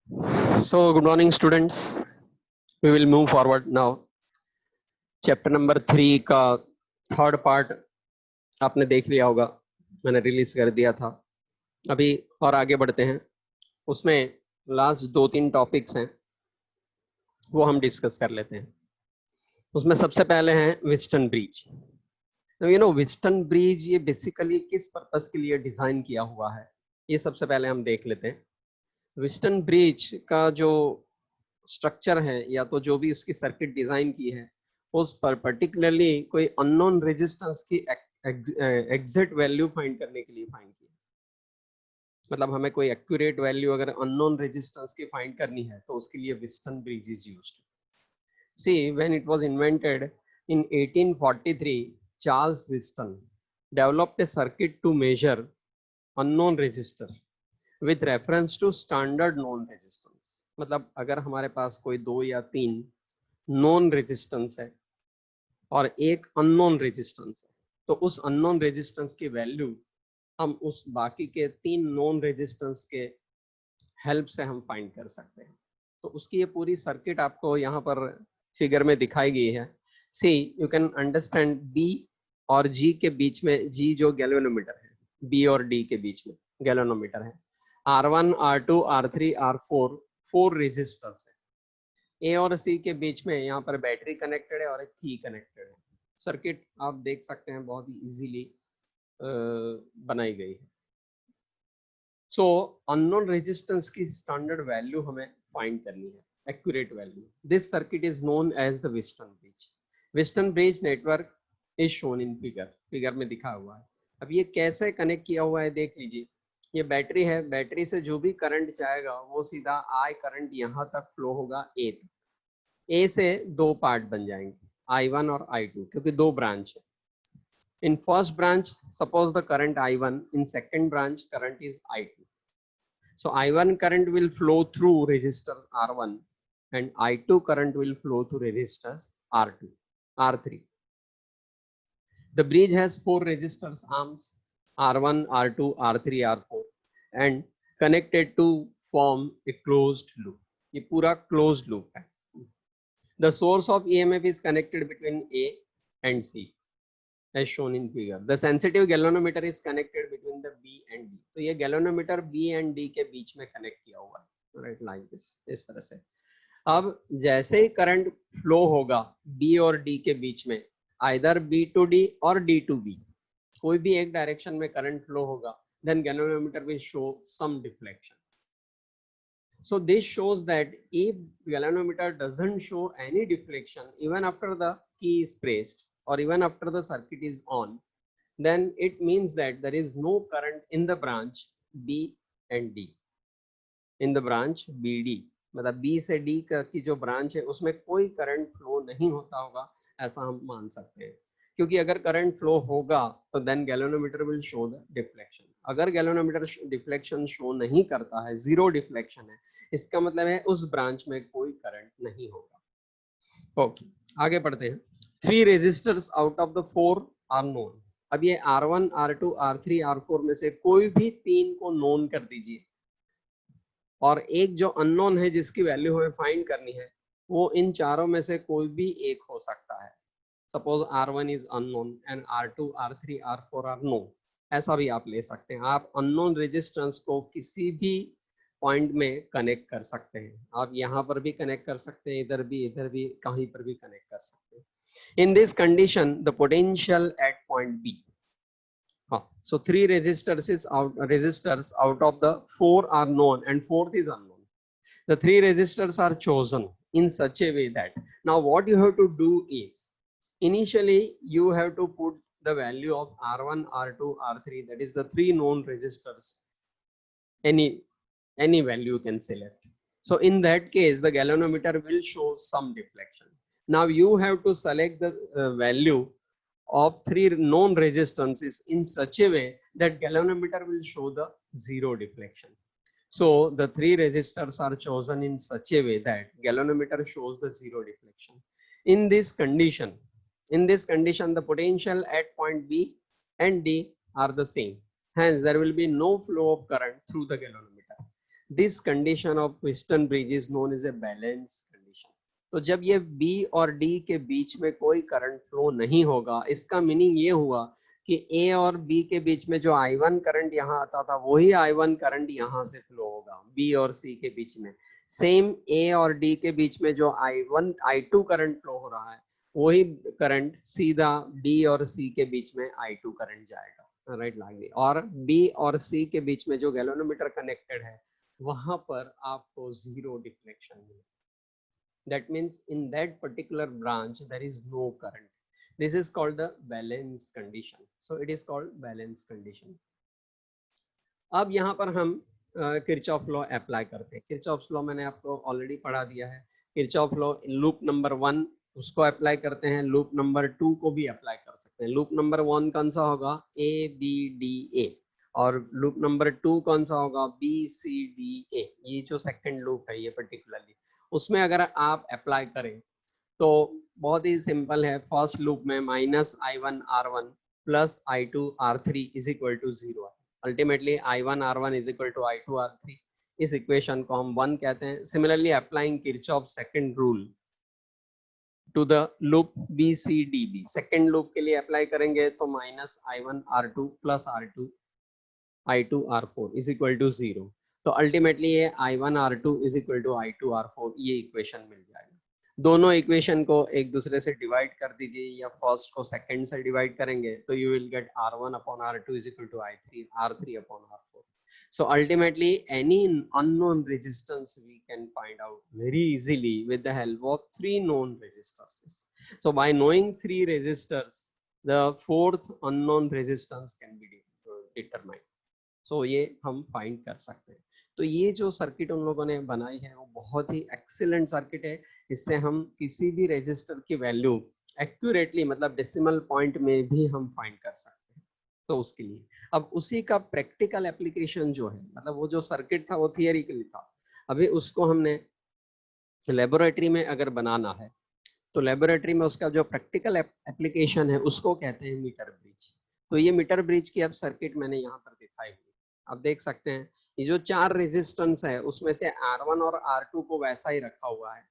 So, good morning, students. We will move forward now. Chapter number 3 का third part आपने देख लिया होगा, मैंने रिलीज कर दिया था। अभी और आगे बढ़ते हैं, उसमें लास्ट 2-3 टॉपिक्स हैं, वो हम डिस्कस कर लेते हैं। उसमें सबसे पहले हैं विस्टन ब्रिज। विस्टन ब्रिज ये बेसिकली किस पर्पस के लिए डिजाइन किया हुआ है, ये सबसे पहले हम देख लेते हैं। विस्टन ब्रिज का जो स्ट्रक्चर है या तो जो भी उसकी सर्किट डिजाइन की है, उस पर पर्टिकुलरली कोई अननोन रेजिस्टेंस की एग्जैक्ट वैल्यू फाइंड करने के लिए फाइंड किया। मतलब हमें कोई एक्यूरेट वैल्यू अगर अननोन रेजिस्टेंस की फाइंड करनी है तो उसके लिए Winston bridge is used. See when it was invented in 1843, Charles Winston developed a circuit to measure unknown resistor with reference to standard known resistance। मतलब अगर हमारे पास कोई 2 या 3 नॉन रेजिस्टेंस है और एक अननोन रेजिस्टेंस है, तो उस अननोन रेजिस्टेंस की वैल्यू हम उस बाकी के 3 नॉन रेजिस्टेंस के हेल्प से हम फाइंड कर सकते हैं। तो उसकी ये पूरी सर्किट आपको यहाँ पर फिगर में दिखाई गई है। सी यू कैन अंडरस्टैंड बी और जी के बीच में, जी जो गैल्वेनोमीटर है, बी और डी के बीच में गैल्वेनोमीटर है। R1, R2, R3, R4 4 resistors है। ए और सी के बीच में यहाँ पर बैटरी कनेक्टेड है और एक की कनेक्टेड है। सर्किट आप देख सकते हैं बहुत ही इजीली बनाई गई है। सो अननोन रेजिस्टेंस की स्टैंडर्ड वैल्यू हमें फाइंड करनी है, accurate value. This circuit is known as the Wheatstone bridge. Wheatstone bridge network is shown in figure में दिखा हुआ है। अब ये कैसे कनेक्ट किया हुआ है देख लीजिए। ये बैटरी है, बैटरी से जो भी करंट जाएगा वो सीधा आई करंट यहाँ तक फ्लो होगा ए तक। ए से 2 पार्ट बन जाएंगे, I1 और I2, क्योंकि 2 ब्रांच है। In first branch, suppose the current I1, in second branch current is I2. So I1 current will flow through resistors R1 and I2 current will flow through resistors R2, R3. The bridge has 4 resistors arms, R1, R2, R3, R4, and connected to form a closed loop. ये पूरा closed loop है। The source of EMF is connected between A and C, as shown in figure. The sensitive galvanometer is connected between the B and D. तो ये galvanometer B and D के बीच में connect किया हुआ है, right, like this, इस तरह से। अब जैसे ही करंट फ्लो होगा B और D के बीच में, either B to D और D to B, कोई भी एक डायरेक्शन में करंट फ्लो होगा, then galvanometer will show some deflection. So this shows that if galvanometer doesn't show any deflection even after the key is pressed or even after the circuit is on, then it means that there is no current in the branch B and D. In the branch BD, मतलब B से D की जो branch है उसमें कोई current flow नहीं होता होगा, ऐसा हम मान सकते हैं। क्योंकि अगर करंट फ्लो होगा तो then galvanometer will show the deflection. अगर गैल्वेनोमीटर डिफ्लेक्शन शो नहीं करता है, 0 डिफ्लेक्शन है, इसका मतलब है उस ब्रांच में कोई करंट नहीं होगा। ओके, आगे बढ़ते हैं। 3 resistors out of the 4 are known. अब ये R1, R2, R3, R4 में से कोई भी 3 को नोन कर दीजिए और एक जो अननोन है जिसकी वैल्यू हमें फाइंड करनी है, वो इन चारों में से कोई भी एक हो सकता है। Suppose R1 is unknown and R2, R3, R4 are known, ऐसा भी आप ले सकते हैं। आप अननोन रेजिस्टेंस को किसी भी पॉइंट में कनेक्ट कर सकते हैं। आप यहाँ पर भी कनेक्ट कर सकते हैं, इधर भी, कहीं पर भी कनेक्ट कर सकते हैं। In this condition the potential at point B, so 3 resistors out of the 4 are known and 4th is unknown. The 3 resistors are chosen in such a way that now what you have to do is, initially you have to put the value of R1, R2, R3, that is the 3 known resistors, any value you can select. So in that case the galvanometer will show some deflection. Now you have to select the value of 3 known resistances in such a way that galvanometer will show the 0 deflection. So the 3 resistors are chosen in such a way that galvanometer shows the 0 deflection. In this condition, the potential at point B and D are the same. Hence, there will be no flow of current through the galvanometer. This condition of Wheatstone bridge is known as a balance condition. तो जब ये B और D के बीच में कोई current flow नहीं होगा, इसका मीनिंग ये हुआ कि A और B के बीच में जो I1 करंट यहाँ आता था वही I1 करंट यहाँ से फ्लो होगा B और C के बीच में। सेम A और D के बीच में जो I1 I2 करंट फ्लो हो रहा है वही करंट सीधा D और C के बीच में I2 करंट जाएगा, राइट लाइक। और B और C के बीच में जो गैल्वेनोमीटर कनेक्टेड है वहां पर आपको जीरो डिफ्लेक्शन मिले। That means in that particular branch there is no current. This is called the balance condition. So it is called balance condition. अब यहाँ पर हम किरचॉफ लॉ अप्लाई करते हैं। किरचॉफ लॉ मैंने आपको ऑलरेडी पढ़ा दिया है। किरचॉफ लॉ लूप नंबर 1 उसको अप्लाई करते हैं, लूप नंबर 2 को भी अप्लाई कर सकते हैं। लूप नंबर 1 कौन सा होगा? A B D A, और लूप नंबर 2 कौन सा होगा? B C D A। ये जो सेकंड लूप है ये पर्टिकुलरली, उसमें अगर आप अप्लाई करें तो बहुत ही सिंपल है। फर्स्ट लूप में -I1 R1 plus I2 R3 is equal to 0 है। Ultimately I1 R1 is equal to I2 R3, इस इक्वेशन को हम 1 कहते हैं। Similarly applying Kirchhoff second rule to the loop BCDB, second loop के लिए अप्लाई करेंगे तो -I1 R2 plus I2 R4 is equal to 0। तो अल्टीमेटली ये I1 R2 is equal to I2 R4 ये इक्वेशन मिल जाएगा। दोनों इक्वेशन को एक दूसरे से डिवाइड कर दीजिए, या फर्स्ट को सेकंड से डिवाइड करेंगे तो you will get R1 upon R2 is equal to R3 upon R4। So ultimately any unknown resistance we can find out very easily with the help of 3 known resistors. So by knowing 3 resistors, the 4th unknown resistance can be determined. So ये हम find कर सकते हैं। तो ये जो circuit उन लोगों ने बनाई है वो बहुत ही एक्सीलेंट सर्किट है। इससे हम किसी भी रेजिस्टर की वैल्यू एक्यूरेटली, मतलब डेसिमल पॉइंट में भी हम फाइंड कर सकते हैं। तो उसके लिए अब उसी का प्रैक्टिकल एप्लीकेशन जो है, मतलब वो जो सर्किट था वो थियरिकली था, अभी उसको हमने लेबोरेटरी में अगर बनाना है तो लेबोरेटरी में उसका जो प्रैक्टिकल एप्लीकेशन है उसको कहते हैं मीटर ब्रिज। तो ये मीटर ब्रिज की अब सर्किट मैंने यहाँ पर दिखाई हुई, आप देख सकते हैं। ये जो 4 रेजिस्टेंस है उसमें से R1 और R2 को वैसा ही रखा हुआ है,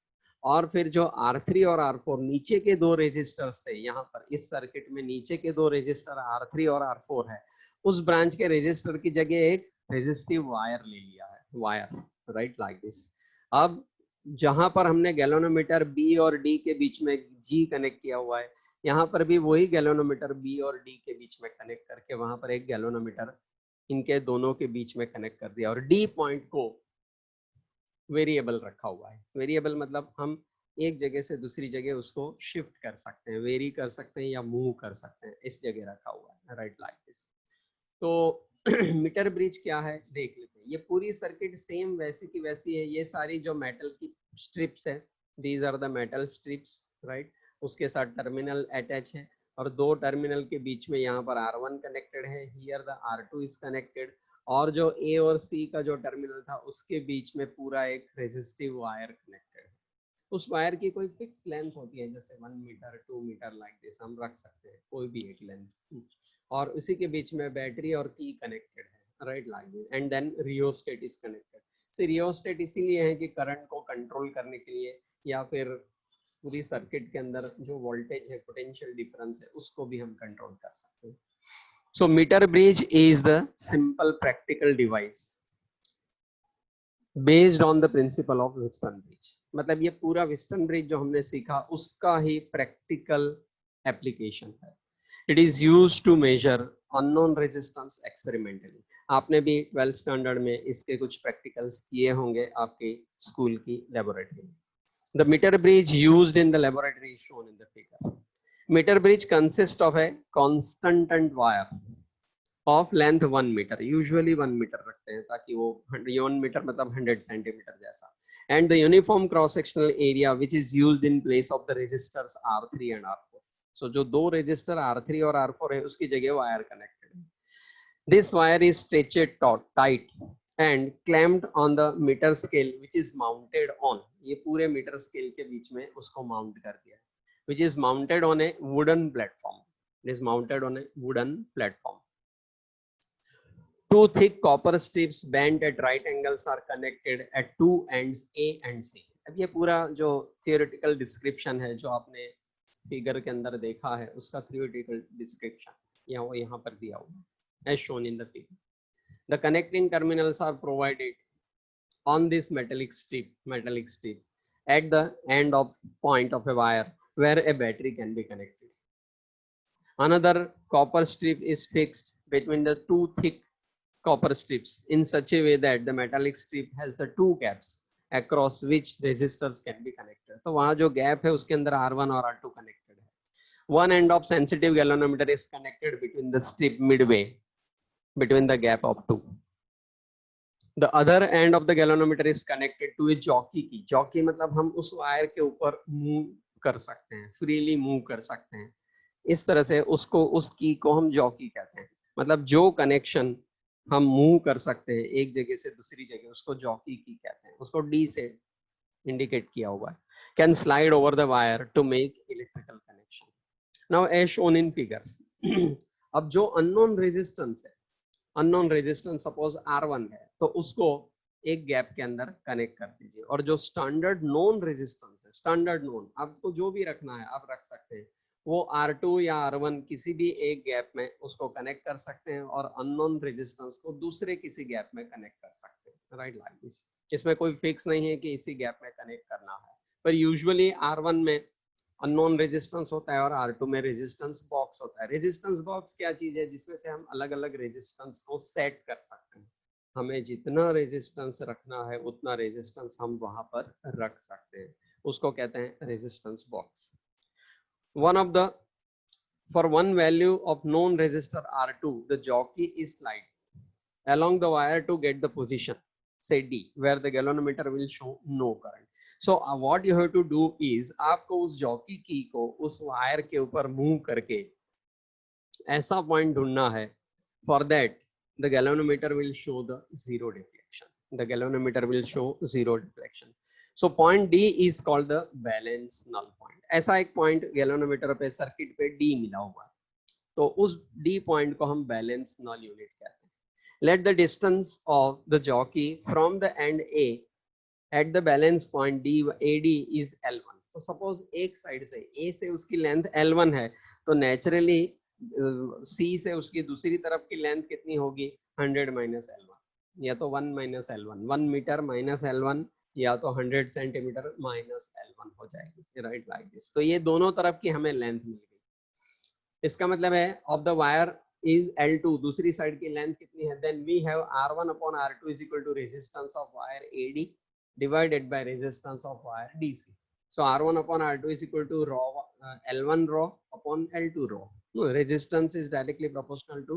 और फिर जो R3 और R4 नीचे के 2 रेजिस्टर्स थे, यहाँ पर इस सर्किट में नीचे के 2 रेजिस्टर R3 और R4 है, उस ब्रांच के रेजिस्टर की जगह एक रेजिस्टिव वायर ले लिया है, वायर, राइट लाइक दिस। अब जहां पर हमने गैल्वेनोमीटर B और D के बीच में G कनेक्ट किया हुआ है, यहाँ पर भी वही गैल्वेनोमीटर B और D के बीच में कनेक्ट करके वहां पर एक गैल्वेनोमीटर इनके दोनों के बीच में कनेक्ट कर दिया, और D पॉइंट को वेरिएबल रखा हुआ है। वेरिएबल मतलब हम एक जगह से दूसरी जगह उसको शिफ्ट कर सकते हैं, वेरी कर सकते हैं या मूव कर सकते हैं, इस जगह रखा हुआ है, राइट लाइक दिस। तो मीटर ब्रिज क्या है देख लेते हैं। ये पूरी सर्किट सेम वैसी की वैसी है। ये सारी जो मेटल की स्ट्रिप्स है, these are the metal strips, right. उसके साथ टर्मिनल अटैच है, और 2 टर्मिनल के बीच में यहाँ पर R1 कनेक्टेड है, here the R2 is connected, और जो A और C का जो टर्मिनल था उसके बीच में पूरा एक रेजिस्टिव वायर कनेक्टेड है। उस वायर की कोई फिक्स लेंथ होती है, जैसे 1 मीटर 2 मीटर लाइक दिस हम रख सकते हैं, कोई भी एक लेंथ, और उसी के बीच में बैटरी और की कनेक्टेड है, right like this. And then rheostat is connected. से रियोस्टेट इसीलिए है कि करंट को कंट्रोल करने के लिए, या फिर पूरी सर्किट के अंदर जो वोल्टेज है, पोटेंशियल डिफरेंस है, उसको भी हम कंट्रोल कर सकते हैं। So meter bridge is the simple practical device based on the principle of Wheatstone bridge। मतलब ये पूरा व्हिस्टन ब्रिज जो हमने सीखा उसका ही प्रैक्टिकल एप्लीकेशन है। It is used to measure unknown resistance experimentally। आपने भी 12th स्टैंडर्ड में इसके कुछ प्रैक्टिकल्स किए होंगे आपके स्कूल की लेबोरेटरी में। The meter bridge used in the laboratory is shown in the figure। Meter bridge consists of a constant wire of length 1 metre, usually 1 metre रखते हैं ताकि वो 1 मीटर मतलब 100 सेंटीमीटर जैसा, and the uniform cross sectional area which is used in place of the resistors R3 and R4। So जो 2 resistor R3 और R4 है उसकी जगह वायर कनेक्टेड है। This wire is stretched tight and clamped on the metre scale which is mounted on, ये पूरे metre scale के बीच में उसको माउंट कर दिया है, विच is mounted on A wooden platform. It is mounted on A wooden platform. Two thick copper strips bent at right angles are connected at two ends A and C. अब ये पूरा जो theoretical description है जो आपने figure के अंदर देखा है उसका theoretical description यहाँ पर दिया हुआ as shown in the figure. The connecting terminals are provided on this metallic strip at the end of point of a wire where a battery can be connected. Another copper strip is fixed between the two thick copper strips in such a way that the metallic strip has the two gaps across which resistors can be connected. तो वहाँ जो gap है उसके अंदर R1 और R2 connected है. One end of sensitive galvanometer is connected between the strip midway between the gap of two. The other end of the galvanometer is connected to a jockey key. Jockey मतलब हम उस wire के ऊपर move कर सकते हैं, freely move कर सकते हैं. इस तरह से उसको उस की को हम जॉकी कहते हैं. मतलब जो कनेक्शन हम मूव कर सकते हैं एक जगह से दूसरी जगह उसको जॉकी की कहते हैं. उसको डी से इंडिकेट किया हुआ है. Can slide over the wire to make electrical connection. Now as shown in figure. अब जो अननोन रेजिस्टेंस है, अननोन रेजिस्टेंस सपोज R1 है तो उसको एक गैप के अंदर कनेक्ट कर दीजिए. और जो स्टैंडर्ड नोन रेजिस्टेंस है, स्टैंडर्ड नोन आपको जो भी रखना है आप रख सकते हैं. वो R2 या R1 किसी भी एक गैप में उसको कनेक्ट कर सकते हैं और अननोन रेजिस्टेंस को दूसरे किसी गैप में कनेक्ट कर सकते हैं. Right like this. इसमें कोई फिक्स नहीं है कि इसी गैप में कनेक्ट करना है. पर यूजुअली R1 में अननोन रेजिस्टेंस होता है और R2 में रेजिस्टेंस बॉक्स होता है. रेजिस्टेंस बॉक्स क्या चीज है जिसमें से हम अलग अलग रेजिस्टेंस को सेट कर सकते हैं. हमें जितना रेजिस्टेंस रखना है उतना रेजिस्टेंस हम वहां पर रख सकते हैं. उसको कहते हैं resistance box. For one value of known resistor R2, the jockey is slide along the wire to get the position, say D, where the galvanometer will show no current. So what you have to do is आपको उस jockey की को उस wire के ऊपर move करके ऐसा point ढूंढना है. For that, the galvanometer will show the zero deflection. The galvanometer will show zero deflection. So point D is called the balance null point. ऐसा एक पॉइंट गैल्वेनोमीटर पे सर्किट पे D मिला हुआ है तो उस D पॉइंट को हम बैलेंस नल यूनिट कहते हैं. Let the distance of the jockey from the end A at the balance point D AD is L1. तो सपोज एक साइड से A से उसकी लेंथ L1 है तो नेचुरली C से उसकी दूसरी तरफ की लेंथ कितनी होगी 100 माइनस L1 या तो 1 minus L1, 1 metre minus L1 या तो 100 सेंटीमीटर माइनस L1 हो जाएगी. Right like this. तो ये दोनों तरफ की हमें लेंथ मिल गई. इसका मतलब है of the wire is L2, दूसरी साइड की लेंथ कितनी है. Then we have R1 upon R2 is equal to resistance of wire AD divided by resistance of wire DC. So R1 upon R2 is equal to rho L1 rho upon L2 rho. Resistance is directly proportional to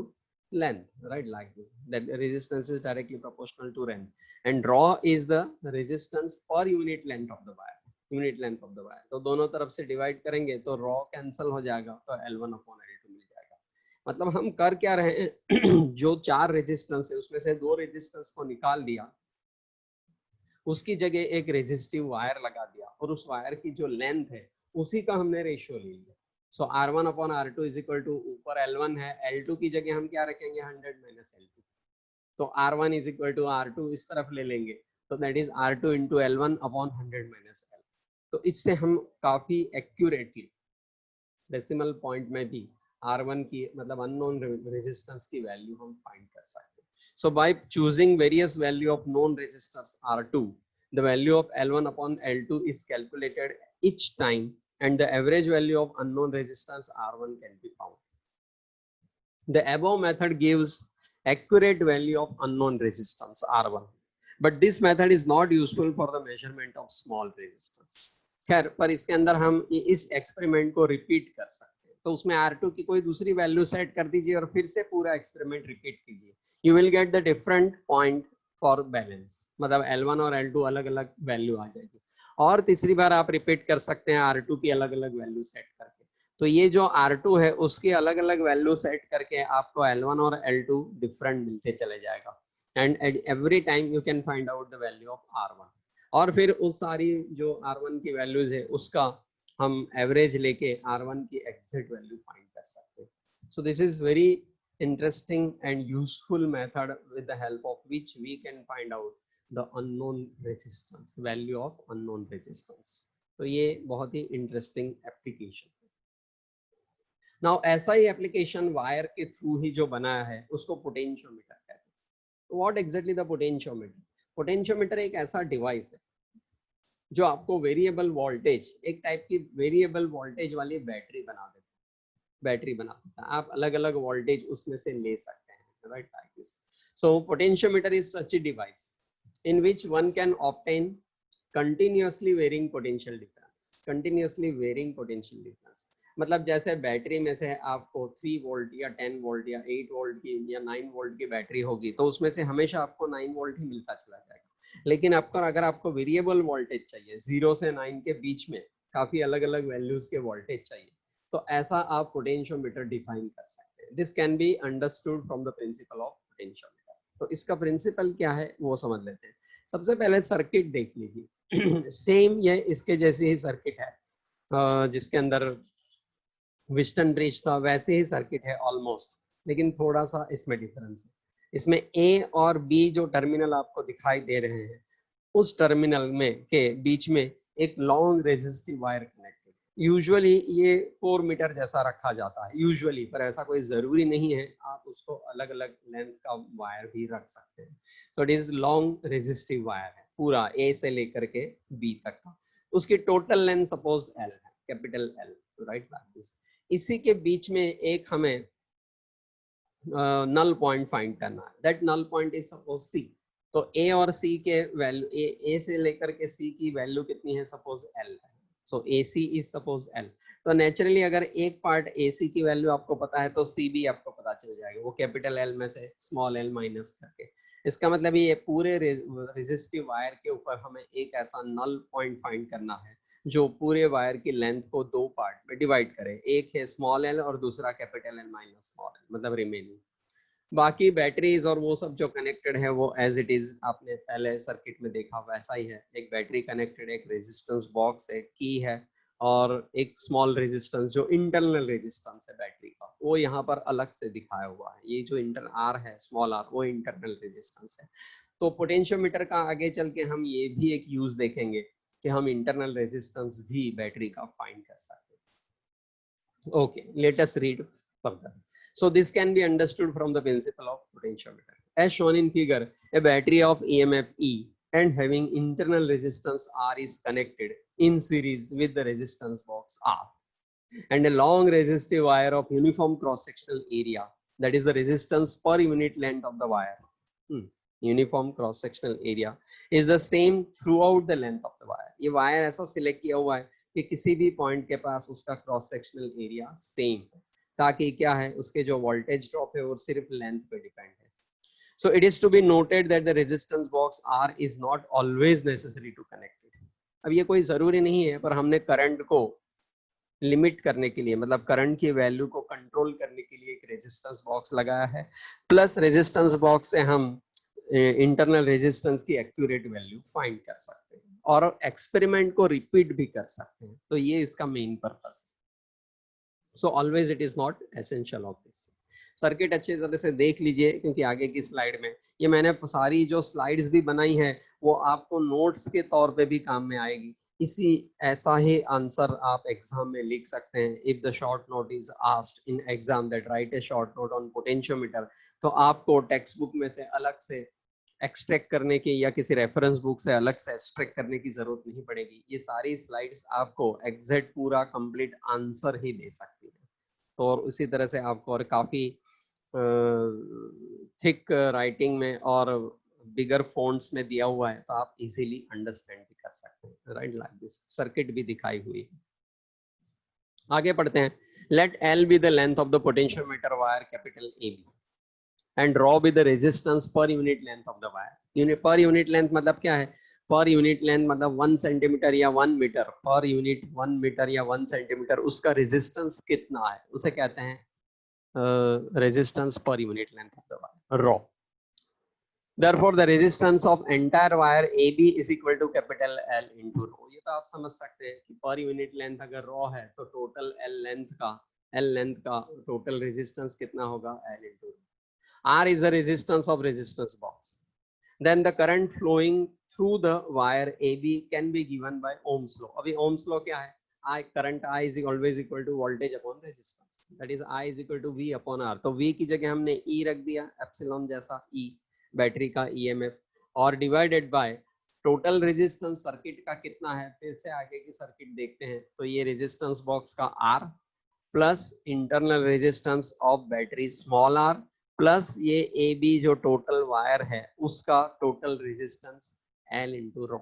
length, right, like this. That resistance is directly proportional to length, and rho is the resistance per unit length of the wire. Unit length of the wire. तो दोनों तरफ से divide करेंगे तो rho cancel हो जाएगा तो L1 upon L2 मिल जाएगा. मतलब हम कर क्या रहे हैं जो चार रेजिस्टेंस है उसमें से दो रेजिस्टेंस को निकाल दिया, उसकी जगह एक रेजिस्टिव वायर लगा दिया और उस वायर की जो लेंथ है उसी का हमने रेशियो ले लिया. So R1 upon R2 is equal to ऊपर L1 है, L2 की जगह हम क्या रखेंगे 100 माइनस L2. तो R1 is equal to R2 इस तरफ ले लेंगे तो that is R2 into L1 upon 100 minus L. तो इससे हम काफी एक्यूरेटली डेसिमल पॉइंट में भी R1 की मतलब अननोन रेजिस्टेंस की वैल्यू हम फाइंड कर सकते हैं. So by choosing various value of known resistors R2, the value of L1 upon L2 is calculated each time and the average value of unknown resistance R1 can be found. The above method gives accurate value of unknown resistance R1, but this method is not useful for the measurement of small resistance. खैर पर इसके अंदर हम इस experiment को repeat कर सकते हैं. तो उसमें R2 की कोई दूसरी वैल्यू सेट कर दीजिए और फिर से पूरा एक्सपेरिमेंट रिपीट कीजिए. You will get the different point for balance. मतलब L1 और L2 अलग अलग वैल्यू आ जाएगी और तीसरी बार आप रिपीट कर सकते हैं R2 की अलग अलग वैल्यू सेट करके. तो ये जो R2 है उसकी अलग अलग वैल्यू सेट करके आपको L1 और L2 डिफरेंट मिलते चले जाएगा and every time you can find out the value of R1 और फिर उस सारी जो R1 की वैल्यूज है उसका हम एवरेज लेके R1 की एग्जैक्ट वैल्यू फाइंड कर सकते हैं. सो this is very interesting and useful method with the help of which we can find out the unknown resistance, value of unknown resistance. तो ये बहुत ही interesting application है. Now ऐसा ही application wire के through ही जो बनाया है उसको potentiometer कहते हैं. What exactly the potentiometer? Potentiometer एक ऐसा device है जो आपको वेरिएबल वोल्टेज, एक टाइप की वेरिएबल वोल्टेज वाली बैटरी बना देता है. बैटरी बना देता है, आप अलग अलग वोल्टेज उसमें से ले सकते हैं, right, like this. So potentiometer is such a device in which one can obtain continuously varying potential difference. Continuously varying potential difference मतलब जैसे बैटरी में से आपको 3 वोल्ट या 10 वोल्ट या 8 वोल्ट की या 9 वोल्ट की बैटरी होगी तो उसमें से हमेशा आपको 9 वोल्ट ही मिलता चला जाएगा. लेकिन आपको अगर आपको वेरिएबल वोल्टेज चाहिए 0 से 9 के बीच में काफी अलग अलग वैल्यूज के वोल्टेज चाहिए तो ऐसा आप पोटेंशियोमीटर डिफाइन कर सकते हैं. This can be understood from the principle of potentiometer. तो इसका प्रिंसिपल क्या है वो समझ लेते हैं. सबसे पहले सर्किट देख लीजिए. सेम ये इसके जैसी ही सर्किट है जिसके अंदर विस्टन ब्रिज था, वैसे ही सर्किट है ऑलमोस्ट, लेकिन थोड़ा सा इसमें डिफरेंस है. इसमें ए और बी जो टर्मिनल आपको दिखाई दे रहे हैं उस टर्मिनल में के बीच में एक long resistive wire connected. Usually ये 4 मीटर जैसा रखा जाता है यूजुअली, पर ऐसा कोई जरूरी नहीं है, आप उसको अलग अलग लेंथ का वायर भी रख सकते हैं. सो it is long resistive wire है पूरा ए से लेकर के बी तक का. उसकी टोटल लेंथ सपोज एल है, capital L, right, like this. इसी के बीच में एक हमें नल पॉइंट फाइंड करना है. That null point is suppose C. तो ए और सी के वैल्यू, ए से लेकर के सी की वैल्यू कितनी है, सपोज एल है. सो ए सी इज सपोज एल. तो नेचुरली अगर एक पार्ट ए सी की वैल्यू आपको पता है तो सी भी आपको पता चल जाएगा, वो कैपिटल एल में से स्मॉल एल माइनस करके. इसका मतलब ये पूरे रेजिस्टिव वायर के ऊपर हमें एक ऐसा नल पॉइंट फाइंड करना है जो पूरे वायर की लेंथ को 2 पार्ट में डिवाइड करे. एक है स्मॉल एल और दूसरा capital L minus small L, मतलब रिमेनिंग. बाकी बैटरीज और वो सब जो कनेक्टेड है वो एज इट इज आपने पहले सर्किट में देखा वैसा ही है. एक बैटरी कनेक्टेड, एक रेजिस्टेंस बॉक्स है, की है और एक स्मॉल रेजिस्टेंस जो इंटरनल रेजिस्टेंस है बैटरी का, वो यहाँ पर अलग से दिखाया हुआ है. ये जो इंटर आर है, स्मॉल आर, वो इंटरनल रेजिस्टेंस है. तो पोटेंशियोमीटर का आगे चल के हम ये भी एक यूज देखेंगे कि हम इंटरनल रेजिस्टेंस भी बैटरी का फाइंड कर सकते हैं. Okay, let us read further. So this can be understood from the principle of potentiometer. As shown in figure, a battery of EMF E and having internal resistance R is connected in series with the resistance box R, and a long resistive wire of uniform cross-sectional area, that is the resistance per unit length of the wire. Uniform cross-sectional area is the same throughout the length of the wire. ये wire ऐसा select किया हुआ है कि किसी भी point के पास उसका cross-sectional area same है, ताकि क्या है उसके जो वोल्टेज ड्रॉप है वो सिर्फ लेंथ पे डिपेंड है. So it is to be noted that the resistance box R is not always necessary to connect. अब ये कोई जरूरी नहीं है, पर हमने करंट को लिमिट करने के लिए, मतलब करंट की वैल्यू को कंट्रोल करने के लिए एक रेजिस्टेंस बॉक्स लगाया है. प्लस रेजिस्टेंस बॉक्स से हम इंटरनल रेजिस्टेंस की एक्यूरेट वैल्यू फाइंड कर सकते हैं और एक्सपेरिमेंट को रिपीट भी कर सकते हैं. तो ये इसका मेन पर्पस है. So always it is not essential of this. Circuit अच्छी तरह से देख लीजिए क्योंकि आगे की स्लाइड में ये मैंने सारी जो स्लाइड्स भी बनाई है वो आपको नोट्स के तौर पे भी काम में आएगी. इसी ऐसा ही आंसर आप एग्जाम में लिख सकते हैं. If the short note is asked in exam that right A short note on potentiometer, तो आपको टेक्स्ट बुक में से अलग से एक्सट्रैक्ट करने की या किसी रेफरेंस बुक से अलग से एक्सट्रैक्ट करने की जरूरत नहीं पड़ेगी. ये सारी स्लाइड्स आपको एग्जैक्ट पूरा कंप्लीट आंसर ही दे सकती है. तो और उसी तरह से आपको और काफ़ी थिक राइटिंग में और बिगर फॉन्ट्स में दिया हुआ है तो आप इजीली अंडरस्टैंड भी कर सकते हैं, राइट, लाइक दिस. सर्किट भी दिखाई हुई है. आगे पढ़ते हैं. Let L be the length of the potentiometer wire capital A B and draw with the resistance per unit length of the wire. Per unit length मतलब क्या है? Per unit length मतलब 1 सेंटीमीटर या 1 मीटर, पर यूनिट 1 मीटर या 1 centimetre उसका resistance कितना है उसे कहते हैं resistance per unit length of the wire, raw. Therefore the resistance of entire wire AB is equal to capital L into rho. ये तो आप समझ सकते हैं कि पर यूनिट लेंथ अगर रॉ है तो टोटल L लेंथ का L लेंथ का टोटल रेजिस्टेंस कितना होगा, L into R is the resistance of resistance box. Then the current flowing through the wire AB can be given by Ohm's law. अभी Ohm's law क्या है, I current I is always equal to voltage upon resistance, that is I is equal to V upon R. तो V की जगह हमने E रख दिया, epsilon जैसा E बैटरी का EMF, और divided by total resistance circuit का कितना है, फिर से आगे की सर्किट देखते हैं, तो ये रेजिस्टेंस बॉक्स का R plus internal resistance of battery small r plus ये ए बी जो टोटल वायर है उसका total resistance L into rho,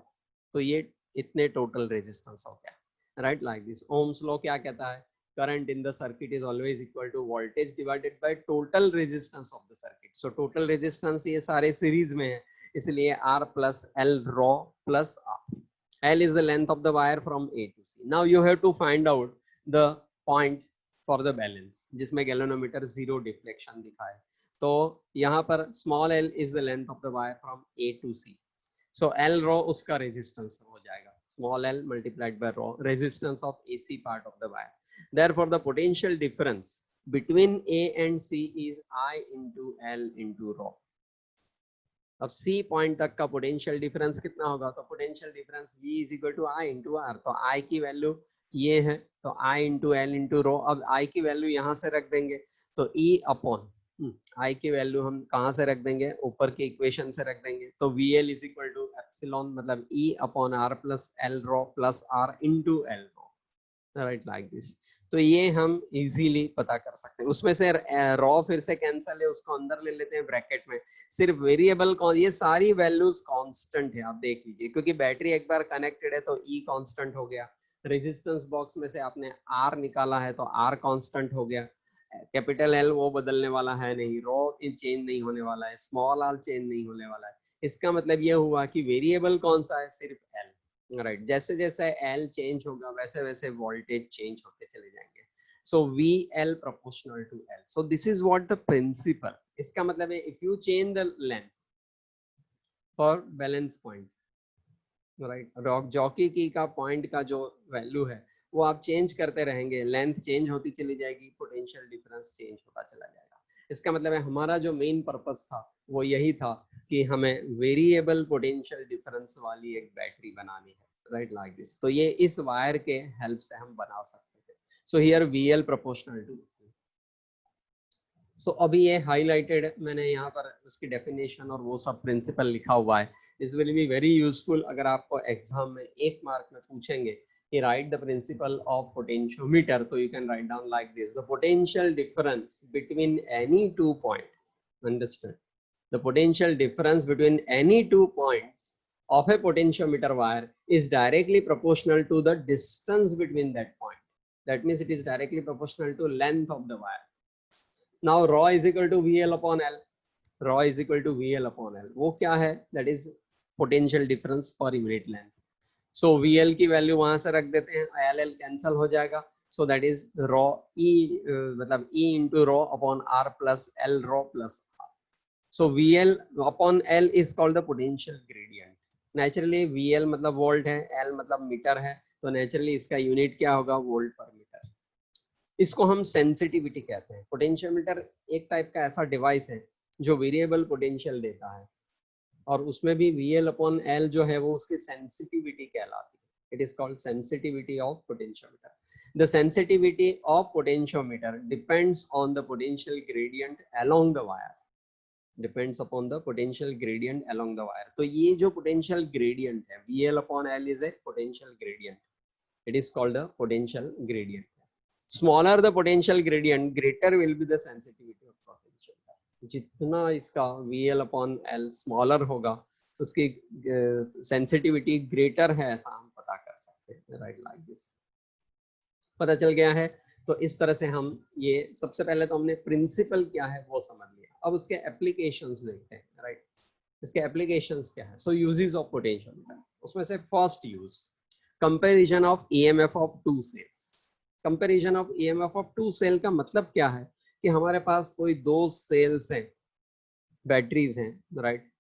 तो ये इतने टोटल रेजिस्टेंस हो गया, right, like this. Ohm's law क्या कहता है, current in the circuit is always equal to voltage divided by total resistance of the circuit. So total resistance ये सारे सीरीज में है, इसलिए R plus L rho plus R. L is the length of the wire from A to C. Now you have to find out the point for the balance, जिसमें galvanometer 0 deflection दिखाए. तो यहाँ पर small l is the length of the wire from A to C. So L rho उसका resistance हो जाएगा, small l multiplied by rho resistance of AC part of the wire. Therefore the potential difference between A and C is I into L into रो. अब C point तक का potential difference कितना होगा, तो potential difference V is equal to I into R. तो I की value ये है, तो I into L into rho. अब I की वैल्यू यहाँ से रख देंगे, तो E अपॉन I की वैल्यू हम कहाँ से रख देंगे, ऊपर के इक्वेशन से रख देंगे. तो VL is equal to epsilon मतलब E upon R plus L rho plus R into L rho, right, like this. तो ये हम इजीली पता कर सकते हैं. उसमें से रॉ फिर से कैंसिल है, उसको अंदर ले लेते हैं ब्रैकेट में. सिर्फ वेरिएबल ये सारी वैल्यूज कांस्टेंट है, आप देख लीजिए, क्योंकि बैटरी एक बार कनेक्टेड है तो E कांस्टेंट हो गया. रेजिस्टेंस बॉक्स में से आपने R निकाला है तो R कांस्टेंट हो गया. कैपिटल L वो बदलने वाला है नहीं, रॉ चेंज नहीं होने वाला है, स्मॉल r चेंज नहीं होने वाला है. इसका मतलब ये हुआ कि वेरिएबल कौन सा है, सिर्फ L, राइट. जैसे जैसे L चेंज होगा वैसे वैसे वोल्टेज चेंज होते चले जाएंगे. So VL proportional to L. So this is what the principle. इसका मतलब है if you change the length for balance point, right, jockey key का पॉइंट का जो वैल्यू है वो आप चेंज करते रहेंगे, लेंथ चेंज होती चली जाएगी, पोटेंशियल डिफरेंस चेंज होता चला जाएगा. इसका मतलब है हमारा जो मेन पर्पस था वो यही था कि हमें वेरिएबल पोटेंशियल डिफरेंस वाली एक बैटरी बनानी है, राइट, लाइक दिस. तो ये इस वायर के हेल्प से हम बना सकते थे. So here VL proportional to. सो अभी ये हाईलाइटेड मैंने यहाँ पर उसकी डेफिनेशन और वो सब प्रिंसिपल लिखा हुआ है. This will be very useful. अगर आपको एग्जाम में 1 मार्क में पूछेंगे कि write the principle of potentiometer, तो you can write down like this, the potential difference between any 2 point. Understand, the potential difference between any 2 points of a potentiometer wire is directly proportional to the distance between that point. That means it is directly proportional to length of the wire. Now rho is equal to VL upon L. Rho is equal to VL upon L. वो क्या है? That is potential difference per unit length. So VL की value वहां से रख देते हैं, LL cancel हो जाएगा. So that is rho E मतलब E into rho upon R plus L rho plus R. So VL upon L is called the potential gradient. Naturally VL मतलब वोल्ट है, L मतलब मीटर है, तो naturally इसका unit क्या होगा, volt पर मीटर. इसको हम सेंसिटिविटी कहते हैं. पोटेंशियोमीटर एक टाइप का ऐसा डिवाइस है जो वेरिएबल पोटेंशियल देता है, और उसमें भी VL अपॉन L जो है वो उसकी सेंसिटिविटी कहलाती है. It is called sensitivity of potentiometer. The sensitivity of potentiometer depends on the potential gradient along the wire. Depends upon the potential gradient along the wire. तो ये जो potential gradient है, VL upon L is a potential gradient. It is called a potential gradient. Smaller the potential gradient, greater will be the sensitivity of potential. जितना इसका VL upon L smaller होगा, उसकी sensitivity greater है, ऐसा हम पता कर सकते हैं, right, like this. पता चल गया है. तो इस तरह से हम ये सबसे पहले तो हमने प्रिंसिपल क्या है वो समझ लिया. अब उसके एप्लीकेशंस देखते हैं, राइट. इसके एप्लीकेशंस क्या है. सो यूजेस ऑफ पोटेंशियोमीटर, उसमें से first use comparison of EMF of 2 cells. Comparison of EMF of 2 cell का मतलब क्या है कि हमारे पास कोई 2 सेल्स हैं, बैटरीज हैं, राइट,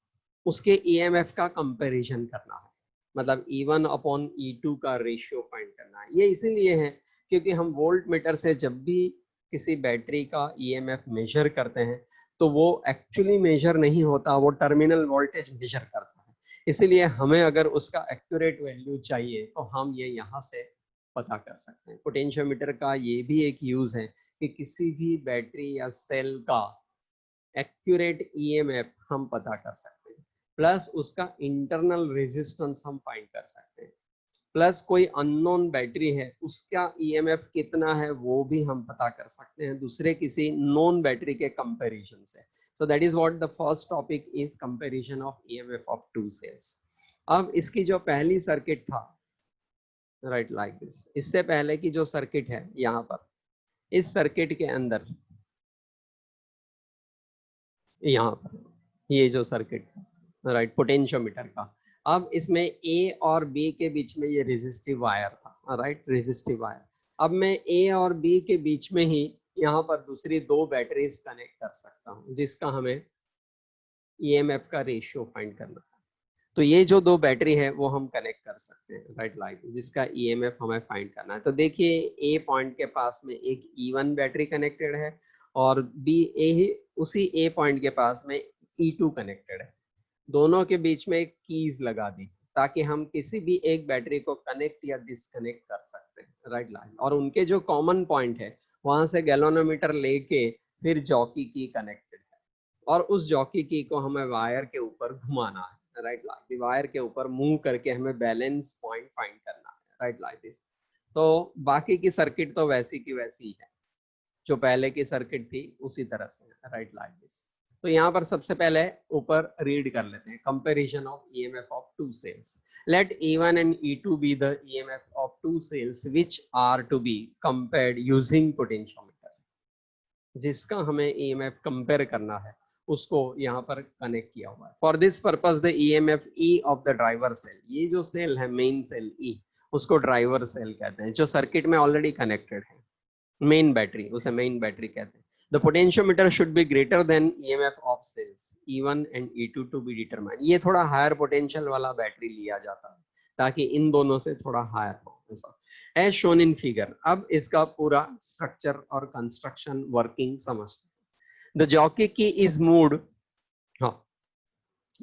उसके EMF का कंपैरिजन करना है, मतलब E1 अपॉन E2 का रेशियो फाइंड करना है. ये इसीलिए है क्योंकि हम वोल्ट मीटर से जब भी किसी बैटरी का ईएमएफ मेजर करते हैं तो वो एक्चुअली मेजर नहीं होता, वो टर्मिनल वोल्टेज मेजर करता है। इसीलिए हमें अगर उसका एक्यूरेट वैल्यू चाहिए तो हम ये यहाँ से पता कर सकते हैं। पोटेंशियोमीटर का ये भी एक यूज है कि किसी भी बैटरी या सेल का एक्यूरेट ईएमएफ हम पता कर सकते हैं, प्लस उसका इंटरनल रेजिस्टेंस हम फाइंड कर सकते हैं, प्लस कोई अननोन बैटरी है उसका ईएमएफ कितना है वो भी हम पता कर सकते हैं दूसरे किसी नोन बैटरी के कंपैरिजन से। So that is what the first topic is, comparison of EMF of two cells. अब इसकी जो पहली सर्किट था, राइट लाइक दिस, इससे पहले की जो सर्किट है यहाँ पर, इस सर्किट के अंदर यहाँ पर ये जो सर्किट था, राइट, पोटेंशियोमीटर का, अब इसमें ए और बी के बीच में ये रेजिस्टिव वायर था, राइट, रेजिस्टिव वायर। अब मैं ए और बी के बीच में ही यहाँ पर दूसरी दो बैटरीज कनेक्ट कर सकता हूँ जिसका हमें ईएमएफ का रेशियो फाइंड करना है। तो ये जो दो बैटरी है वो हम कनेक्ट कर सकते हैं, राइट लाइक, जिसका ईएमएफ हमें फाइंड करना है। तो देखिए ए पॉइंट के पास में एक E1 बैटरी कनेक्टेड है और बी ए ही उसी ए पॉइंट के पास में E2 कनेक्टेड है। दोनों के बीच में एक कीज लगा दी ताकि हम किसी भी एक बैटरी को कनेक्ट या डिसकनेक्ट कर सकते हैं, राइट लाइन। और उनके जो कॉमन पॉइंट है वहां से गैल्वेनोमीटर लेके फिर जॉकी की कनेक्टेड है और उस जॉकी की को हमें वायर के ऊपर घुमाना है, राइट लाइक, वायर के ऊपर मूव करके हमें बैलेंस पॉइंट फाइंड करना है, राइट लाइक दिस। तो बाकी की सर्किट तो वैसी की वैसी ही है, जो पहले की सर्किट थी उसी तरह से, राइट लाइक दिस। तो यहाँ पर सबसे पहले ऊपर रीड कर लेते हैं, comparison of EMF of two cells. Let E1 and E2 be the EMF of two cells which are to be compared using potentiometer. जिसका हमें ईएमएफ कंपेयर करना है उसको यहाँ पर कनेक्ट किया हुआ है। For this purpose the EMF E of the driver cell, ये जो सेल है मेन सेल ई, उसको ड्राइवर सेल कहते हैं, जो सर्किट में ऑलरेडी कनेक्टेड है, मेन बैटरी, उसे मेन बैटरी कहते हैं। The potentiometer should be greater than EMF of cells E1 and E2 to be determined। ये थोड़ा हायर पोटेंशियल वाला बैटरी लिया जाता है ताकि इन दोनों से थोड़ा हायर हो, ऐसा एज शोन इन फिगर। अब इसका पूरा स्ट्रक्चर और कंस्ट्रक्शन वर्किंग समझते हैं। The jockey key is moved, हाँ,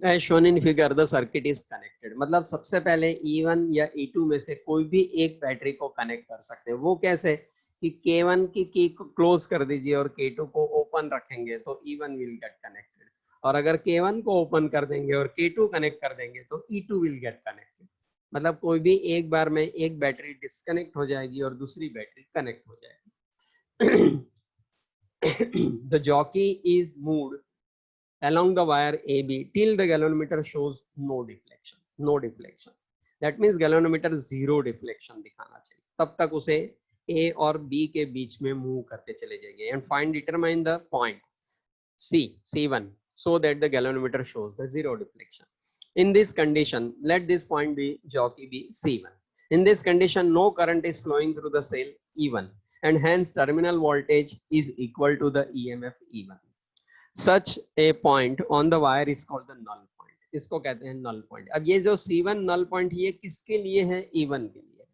as shown in figure the circuit is connected. मतलब सबसे पहले E1 या E2 में से कोई भी एक बैटरी को कनेक्ट कर सकते हैं। वो कैसे कि K1 की को क्लोज कर दीजिए और K2 को ओपन रखेंगे तो E1 विल गेट कनेक्टेड, और अगर K1 को ओपन कर देंगे और K2 कनेक्ट कर देंगे तो E2 विल गेट कनेक्टेड। मतलब कोई भी एक बार में एक बैटरी डिस्कनेक्ट हो जाएगी और दूसरी बैटरी कनेक्ट हो जाएगी। The jockey is moved along the wire AB till the galvanometer shows no deflection, no deflection। That means galvanometer zero deflection दिखाना चाहिए, तब तक उसे A और B के बीच में मूव करते चले जाएंगे। And find determine the point C1 so that the galvanometer shows the zero deflection। In this condition, let this point be jockey be C1। In this condition, no current is flowing through the cell E1 and hence terminal voltage is equal to the EMF E1। Such a point on the wire is called the null point। इसको कहते हैं null point। अब ये जो C1 null point ये किसके लिए है? E1 के लिए।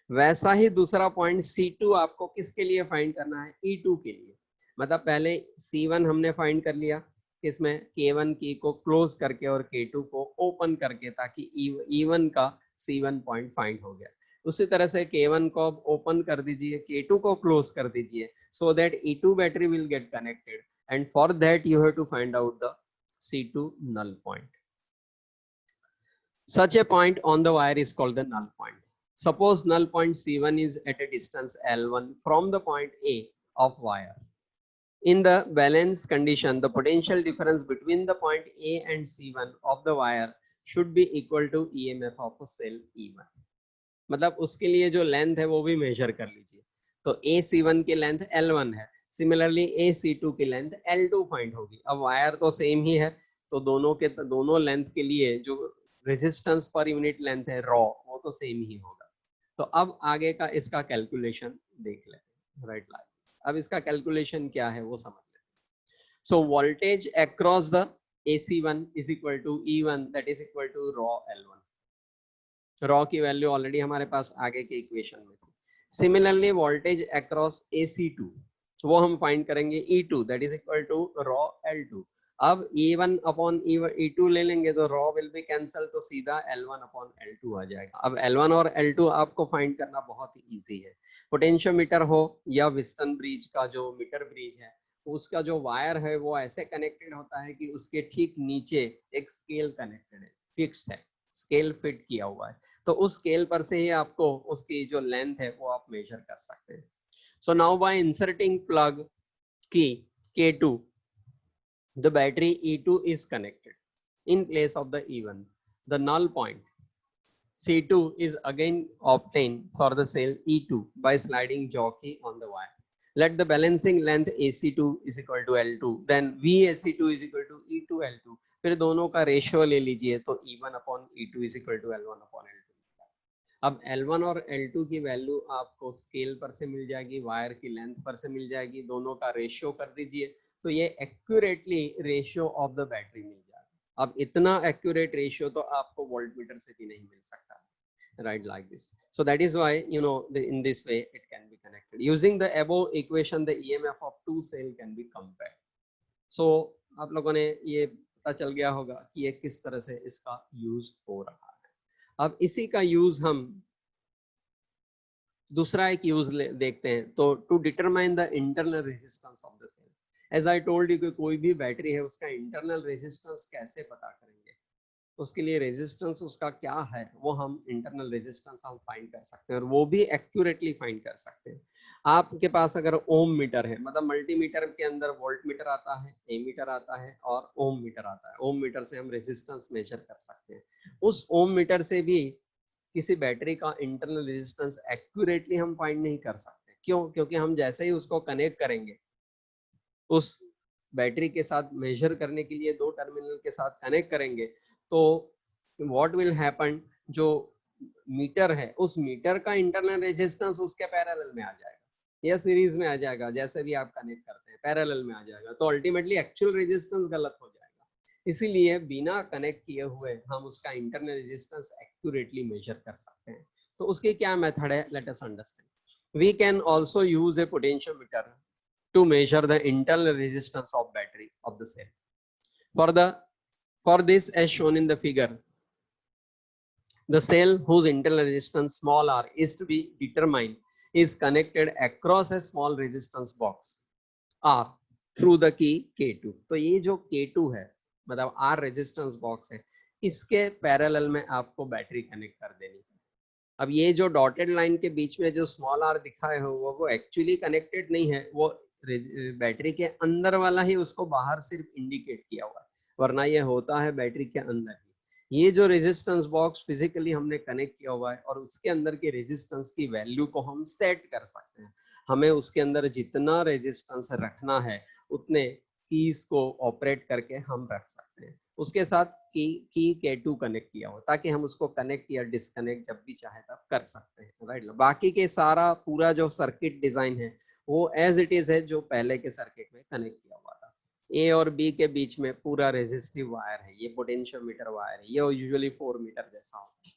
वैसा ही दूसरा पॉइंट C2 आपको किसके लिए फाइंड करना है? E2 के लिए। मतलब पहले C1 हमने फाइंड कर लिया किसमें? K1 की को क्लोज करके और K2 को ओपन करके, ताकि E1 का C1 पॉइंट फाइंड हो गया। उसी तरह से K1 को ओपन कर दीजिए, K2 को क्लोज कर दीजिए, so that E2 battery will get connected, and for that you have to find out the C2 null point। Such a point on the wire is called the null point। Suppose null point C1 is at a distance L1 from the point A of wire। In the balance condition, the potential difference between the point A and C1 of the wire should be equal to EMF of a cell E1। मतलब उसके लिए जो length है वो भी major कर लीजिए। तो AC1 की लेंथ L1 है, सिमिलरली AC2 की लेंथ L2 फाइंड होगी। अब वायर तो सेम ही है, तो दोनों लेंथ के लिए जो रेजिस्टेंस पर यूनिट लेंथ है रॉ, वो तो सेम ही होगा। तो अब आगे का इसका कैलकुलेशन देख लेते हैं, राइट लाइक। अब इसका कैलकुलेशन क्या है वो समझ लेते हैं। So voltage across the AC1 is equal to E1 that is equal to rho L1। Rho की वैल्यू ऑलरेडी हमारे पास आगे के इक्वेशन में थी। सिमिलरली वोल्टेज अक्रॉस AC2 वो हम फाइंड करेंगे E2 that is equal to rho L2। अब E1 अपॉन E2 ले लेंगे तो रॉ विल बी कैंसल, तो सीधा L1 अपॉन L2 आ जाएगा। अब L1 और L2 आपको फाइंड करना बहुत ही ईजी है। पोटेंशियोमीटर हो या विस्टन ब्रिज का जो मीटर ब्रिज है, उसका जो वायर है वो ऐसे कनेक्टेड होता है कि उसके ठीक नीचे एक स्केल कनेक्टेड है, फिक्स्ड है, स्केल फिट किया हुआ है। तो उस स्केल पर से ही आपको उसकी जो लेंथ है वो आप मेजर कर सकते हैं। So now by inserting plug key K2, the battery E2 is connected in place of the E1. The null point C2 is again obtained for the cell E2 by sliding jockey on the wire. Let the balancing length AC2 is equal to L2, then VAC2 is equal to E2 L2. फिर दोनों का ratio ले लीजिए तो E1 upon E2 is equal to L1 upon L2। अब L1 और L2 की value आपको स्केल पर से मिल जाएगी, वायर की लेंथ पर से मिल जाएगी, दोनों का रेशियो कर दीजिए तो ये accurately ratio of the battery मिल जाएगा। अब इतना एक्यूरेट रेशियो तो आपको वोल्टमीटर से भी नहीं मिल सकता, right, like this. So that is why in this way it can be connected using the above equation. The EMF of two cell can be compared. So आप लोगों ने ये पता चल गया होगा कि ये किस तरह से इसका यूज हो रहा है। अब इसी का यूज हम दूसरा एक यूज देखते हैं। तो to determine the internal resistance of the cell, as I told you कि कोई भी बैटरी है उसका इंटरनल रेजिस्टेंस कैसे पता करेंगे, उसके लिए रेजिस्टेंस उसका क्या है वो हम इंटरनल रेजिस्टेंस हम फाइंड कर सकते हैं और वो भी एक्यूरेटली फाइंड कर सकते हैं। आपके पास अगर ओम मीटर है, मतलब मल्टीमीटर के अंदर वोल्ट मीटर आता है, एमीटर आता है और ओम मीटर आता है। ओम मीटर से हम रेजिस्टेंस मेजर कर सकते हैं। उस ओम मीटर से भी किसी बैटरी का इंटरनल रेजिस्टेंस एक्यूरेटली हम फाइंड नहीं कर सकते। क्यों? क्योंकि हम जैसे ही उसको कनेक्ट करेंगे उस बैटरी के साथ, मेजर करने के लिए दो टर्मिनल के साथ कनेक्ट करेंगे तो व्हाट विल हैपन, जो मीटर है उस मीटर का इंटरनल रेजिस्टेंस उसके पैरेलल में आ जाएगा या सीरीज में आ जाएगा। जैसे भी आप कनेक्ट करते हैं पैरेलल में आ जाएगा, तो अल्टीमेटली एक्चुअल रेजिस्टेंस गलत हो जाएगा। इसीलिए बिना कनेक्ट किए हुए हम उसका इंटरनल रेजिस्टेंस एक्यूरेटली मेजर कर सकते हैं। तो उसकी क्या मेथड है, let us understand. We can also use a potentiometer to measure the internal resistance of battery of the cell. For this, as shown in the figure, the cell whose internal resistance small r is to be determined is connected across a small resistance box R through the key K2. तो ये जो K2 है, मतलब R resistance box है, इसके parallel में आपको battery connect कर देनी है। अब ये जो डॉटेड लाइन के बीच में जो स्मॉल आर दिखाए हो वो एक्चुअली कनेक्टेड नहीं है, वो बैटरी के अंदर वाला ही उसको बाहर सिर्फ इंडिकेट किया हुआ है, वरना ये होता है बैटरी के अंदर ही। ये जो रेजिस्टेंस बॉक्स फिजिकली हमने कनेक्ट किया हुआ है और उसके अंदर के रेजिस्टेंस की वैल्यू को हम सेट कर सकते हैं। हमें उसके अंदर जितना रेजिस्टेंस रखना है उतने कीज को ऑपरेट करके हम रख सकते हैं। उसके साथ की K2 कनेक्ट किया हो ताकि हम उसको कनेक्ट या डिस्कनेक्ट जब भी चाहे तब कर सकते हैं, राइट। बाकी के सारा पूरा जो सर्किट डिजाइन है वो एज इट इज है जो पहले के सर्किट में कनेक्ट किया हुआ था। ए और बी के बीच में पूरा रेजिस्टिव वायर है, ये पोटेंशियोमीटर वायर है, ये यूजुअली 4 मीटर जैसा होता है।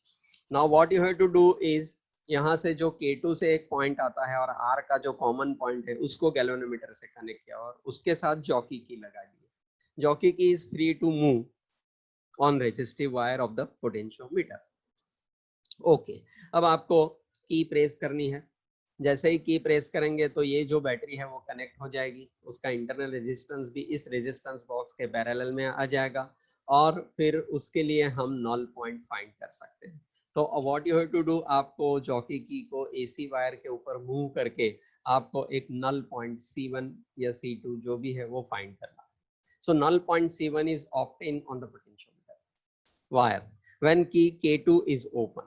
Now what you have to do is, यहाँ से जो K2 से एक पॉइंट आता है और R का जो कॉमन पॉइंट है उसको गैल्वेनोमीटर से कनेक्ट किया और उसके साथ जॉकी की लगा दी। Jockey key is free to move on resistive wire of the potentiometer. Okay, अब आपको की प्रेस करनी है। जैसे ही की प्रेस करेंगे तो ये जो बैटरी है वो कनेक्ट हो जाएगी, उसका इंटरनल रेजिस्टेंस भी इस रेजिस्टेंस बॉक्स के पैरेलल में आ जाएगा और फिर उसके लिए हम नल पॉइंट फाइंड कर सकते हैं। तो what you have to do, आपको जॉकी की को एसी वायर के ऊपर मूव करके आपको एक नल पॉइंट C1 या C2 जो भी है वो फाइंड करना है। So null point C1 is obtained on the potentiometer wire when key K2 is open,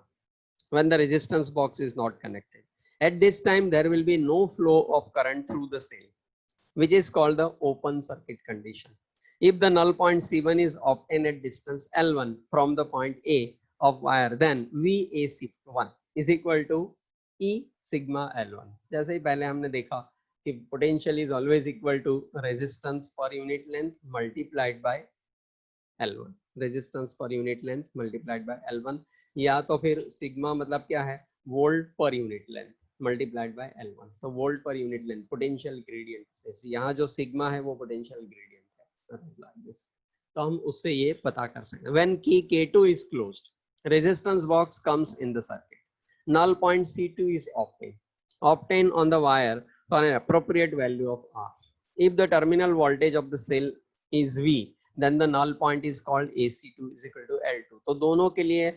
when the resistance box is not connected. At this time, there will be no flow of current through the cell, which is called the open circuit condition. If the null point C1 is obtained at distance L1 from the point A of wire, then VAC1 is equal to E sigma L1. जैसे ही पहले हमने देखा कि potential is always equal to resistance per unit length multiplied by L1, resistance per unit length multiplied by L1, या तो फिर sigma मतलब क्या है, volt per unit length multiplied by L1, तो volt per unit length potential gradient से, यहाँ जो सिग्मा है वो पोटेंशियल ग्रेडियंट है, like this. तो हम उससे ये पता कर सकते हैं. When key K2 is closed, resistance box comes in the circuit. Null point C2 is obtained on the wire for an appropriate value of R. If the terminal voltage of the cell is V, then the null point is called AC2 is equal to L2. तो दोनों के लिए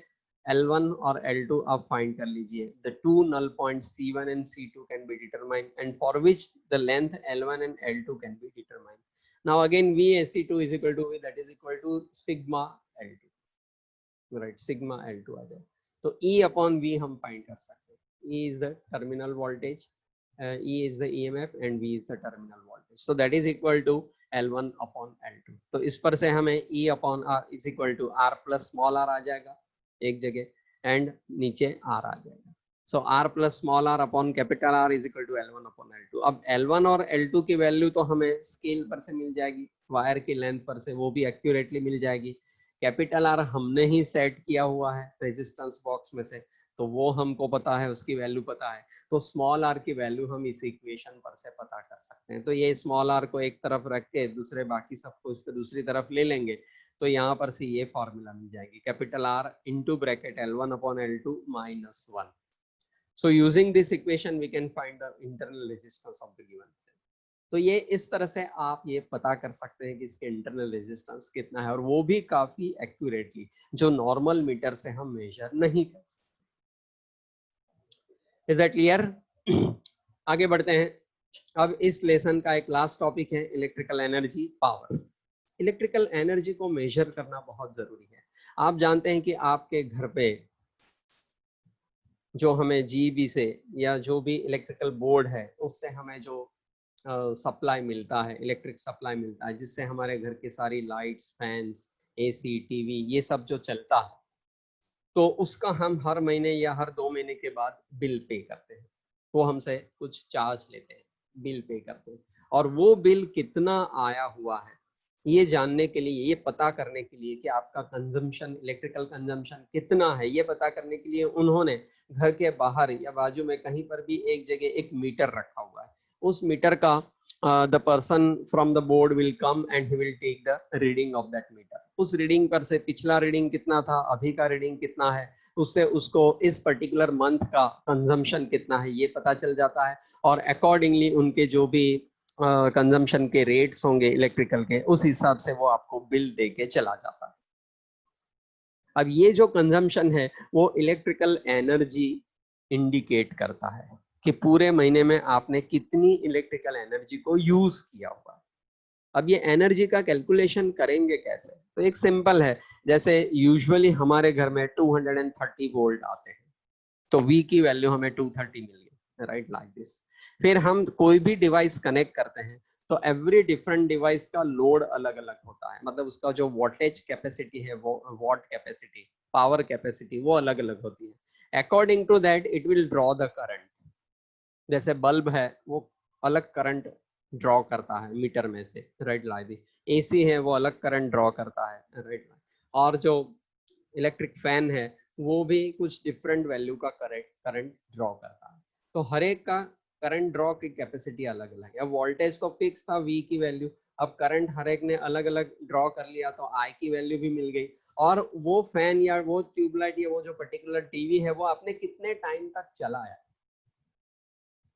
L1 और L2 आप find कर लीजिए. The two null points C1 and C2 can be determined, and for which the length L1 and L2 can be determined. Now again VAC2 is equal to V, that is equal to sigma L2, right? Sigma L2 आ जाए तो E upon V हम find कर सकते हैं. E is the terminal voltage, E is the EMF and V is the terminal voltage. So that is equal to L1 upon L2. तो इस पर से हमें E upon R is equal to R plus small r आ जाएगा एक जगह and नीचे R आ जाएगा. So R plus small r upon capital R is equal to L1 upon L2. अब L1 और L2 की वैल्यू तो हमें स्केल पर से मिल जाएगी, वायर की लेंथ पर से वो भी एक्यूरेटली मिल जाएगी. कैपिटल आर हमने ही सेट किया हुआ है रेजिस्टेंस बॉक्स में से, तो वो हमको पता है, उसकी वैल्यू पता है. तो स्मॉल आर की वैल्यू हम इस इक्वेशन पर से पता कर सकते हैं. तो ये स्मॉल आर को एक तरफ रख के दूसरे बाकी सबको इसके दूसरी तरफ ले लेंगे तो यहाँ पर से ये फॉर्मूला मिल जाएगी, capital R into bracket L1 upon L2 minus 1. So using this equation we can find the internal resistance of the given cell. तो ये इस तरह से आप ये पता कर सकते हैं कि इसके इंटरनल रेजिस्टेंस कितना है, और वो भी काफी एक्यूरेटली, जो नॉर्मल मीटर से हम मेजर नहीं कर सकते. Is that clear? आगे बढ़ते हैं. अब इस लेसन का एक लास्ट टॉपिक है electrical energy power. Electrical energy को मेजर करना बहुत जरूरी है. आप जानते हैं कि आपके घर पे जो हमें जीबी से या जो भी इलेक्ट्रिकल बोर्ड है उससे हमें जो सप्लाई मिलता है, इलेक्ट्रिक सप्लाई मिलता है, जिससे हमारे घर की सारी लाइट्स, फैंस, एसी, टीवी ये सब जो चलता है, तो उसका हम हर महीने या हर 2 महीने के बाद बिल पे करते हैं. वो हमसे कुछ चार्ज लेते हैं, बिल पे करते हैं. और वो बिल कितना आया हुआ है ये जानने के लिए, ये पता करने के लिए कि आपका कंजम्पशन, इलेक्ट्रिकल कंजम्पशन कितना है, ये पता करने के लिए उन्होंने घर के बाहर या बाजू में कहीं पर भी एक जगह एक मीटर रखा हुआ है. उस मीटर का the person from the board will come and he will take the reading of that meter. उस रीडिंग पर से पिछला रीडिंग कितना था, अभी का रीडिंग कितना है, उससे उसको इस पर्टिकुलर मंथ का कंजम्पशन कितना है ये पता चल जाता है. और अकॉर्डिंगली उनके जो भी कंजम्पशन के रेट्स होंगे इलेक्ट्रिकल के, उस हिसाब से वो आपको बिल दे के चला जाता है. अब ये जो कंजम्पशन है वो इलेक्ट्रिकल एनर्जी इंडिकेट करता है कि पूरे महीने में आपने कितनी इलेक्ट्रिकल एनर्जी को यूज किया हुआ. अब ये एनर्जी का कैलकुलेशन करेंगे कैसे? तो एक सिंपल है, जैसे यूजुअली हमारे घर में 230 वोल्ट आते हैं, तो V की वैल्यू हमें 230 मिल गई, राइट, लाइक दिस. फिर हम कोई भी डिवाइस कनेक्ट करते हैं तो एवरी डिफरेंट डिवाइस का लोड अलग अलग होता है, मतलब उसका जो वोल्टेज कैपेसिटी है, वो वॉट कैपेसिटी, पावर कैपेसिटी, वो अलग अलग होती है. According to that it will draw the current. जैसे बल्ब है वो अलग करंट ड्रॉ करता है मीटर में से, राइट, लाइक. एसी है वो अलग करंट ड्रॉ करता है, राइट. और जो इलेक्ट्रिक फैन है वो भी कुछ डिफरेंट वैल्यू का करंट ड्रॉ करता है. तो हर एक का करंट ड्रॉ की कैपेसिटी अलग अलग है. अब वोल्टेज तो फिक्स था V की वैल्यू, अब करंट हर एक ने अलग अलग ड्रॉ कर लिया तो I की वैल्यू भी मिल गई. और वो फैन या वो ट्यूबलाइट या वो जो पर्टिकुलर टीवी है वो आपने कितने टाइम तक चलाया,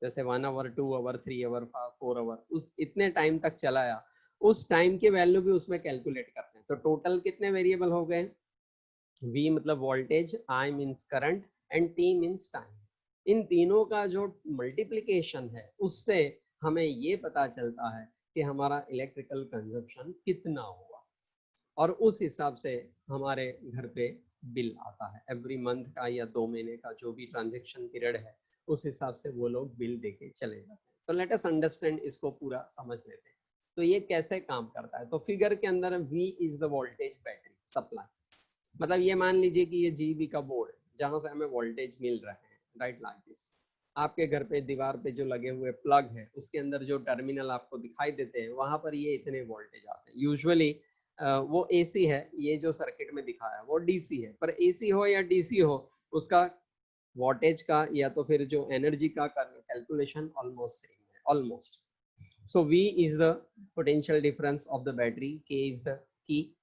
जैसे 1 आवर, 2 आवर, 3 आवर, 4 आवर, उस इतने टाइम तक चलाया, उस टाइम की वैल्यू भी उसमें कैलकुलेट करते हैं. तो टोटल कितने वेरिएबल हो गए? V मतलब voltage, I means current and T means time. इन तीनों का जो मल्टीप्लिकेशन है उससे हमें ये पता चलता है कि हमारा इलेक्ट्रिकल कंजप्शन कितना हुआ, और उस हिसाब से हमारे घर पे बिल आता है. एवरी मंथ का या 2 महीने का जो भी ट्रांजेक्शन पीरियड है उस हिसाब से वो लोग बिल देके चले जाते हैं. तो लेट अस अंडरस्टैंड, इसको पूरा समझ लेते हैं. तो ये कैसे काम करता है? तो फिगर के अंदर V is the voltage battery supply. मतलब ये मान लीजिए कि ये जीबी का बोर्ड जहां से हमें वोल्टेज मिल रहे हैं, राइट, लाइक दिस. आपके घर पे दीवार पे जो लगे हुए प्लग है उसके अंदर जो टर्मिनल आपको दिखाई देते हैं वहां पर ये इतने वोल्टेज आते हैं. यूजुअली वो एसी है, ये जो सर्किट में दिखाया है वो डीसी है, पर एसी हो या डीसी हो उसका वोल्टेज का या तो फिर जो एनर्जी का कैलकुलेशन ऑलमोस्ट सेम है, almost. So V is the potential difference of the battery, K is the key,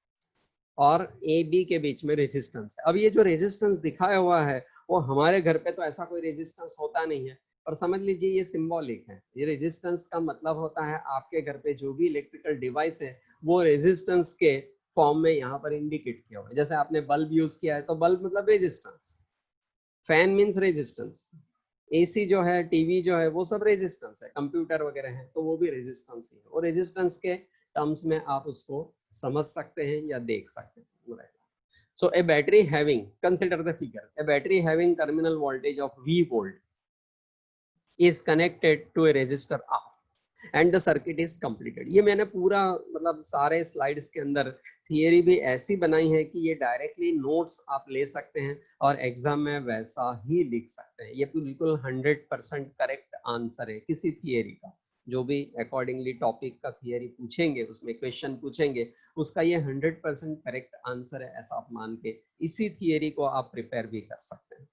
और ए बी के बीच में रेजिस्टेंस है. अब ये जो रेजिस्टेंस दिखाया हुआ है वो हमारे घर पे तो ऐसा कोई रेजिस्टेंस होता नहीं है, और समझ लीजिए ये सिंबॉलिक है. ये रेजिस्टेंस का मतलब होता है आपके घर पे जो भी इलेक्ट्रिकल डिवाइस है वो रेजिस्टेंस के फॉर्म में यहाँ पर इंडिकेट किया हुआ है. जैसे आपने बल्ब यूज किया है तो बल्ब मतलब resistance, fan means resistance, AC जो है, टीवी जो है, वो सब रेजिस्टेंस है, कंप्यूटर वगैरह है तो वो भी रेजिस्टेंस ही है. और रेजिस्टेंस के टर्म्स में आप उसको समझ सकते हैं या देख सकते हैं. So a battery having, consider the figure, a battery having terminal voltage of V volt is connected to a resistor R and the circuit is completed. ये मैंने पूरा मतलब सारे स्लाइड्स के अंदर थियरी भी ऐसी बनाई है कि ये डायरेक्टली नोट्स आप ले सकते हैं और एग्जाम में वैसा ही लिख सकते हैं. ये बिल्कुल 100% करेक्ट आंसर है किसी थियरी का. जो भी अकॉर्डिंगली टॉपिक का थियरी पूछेंगे, उसमें क्वेश्चन पूछेंगे, उसका ये 100% करेक्ट आंसर है ऐसा आप मान के इसी थियरी को आप प्रिपेयर भी कर सकते हैं.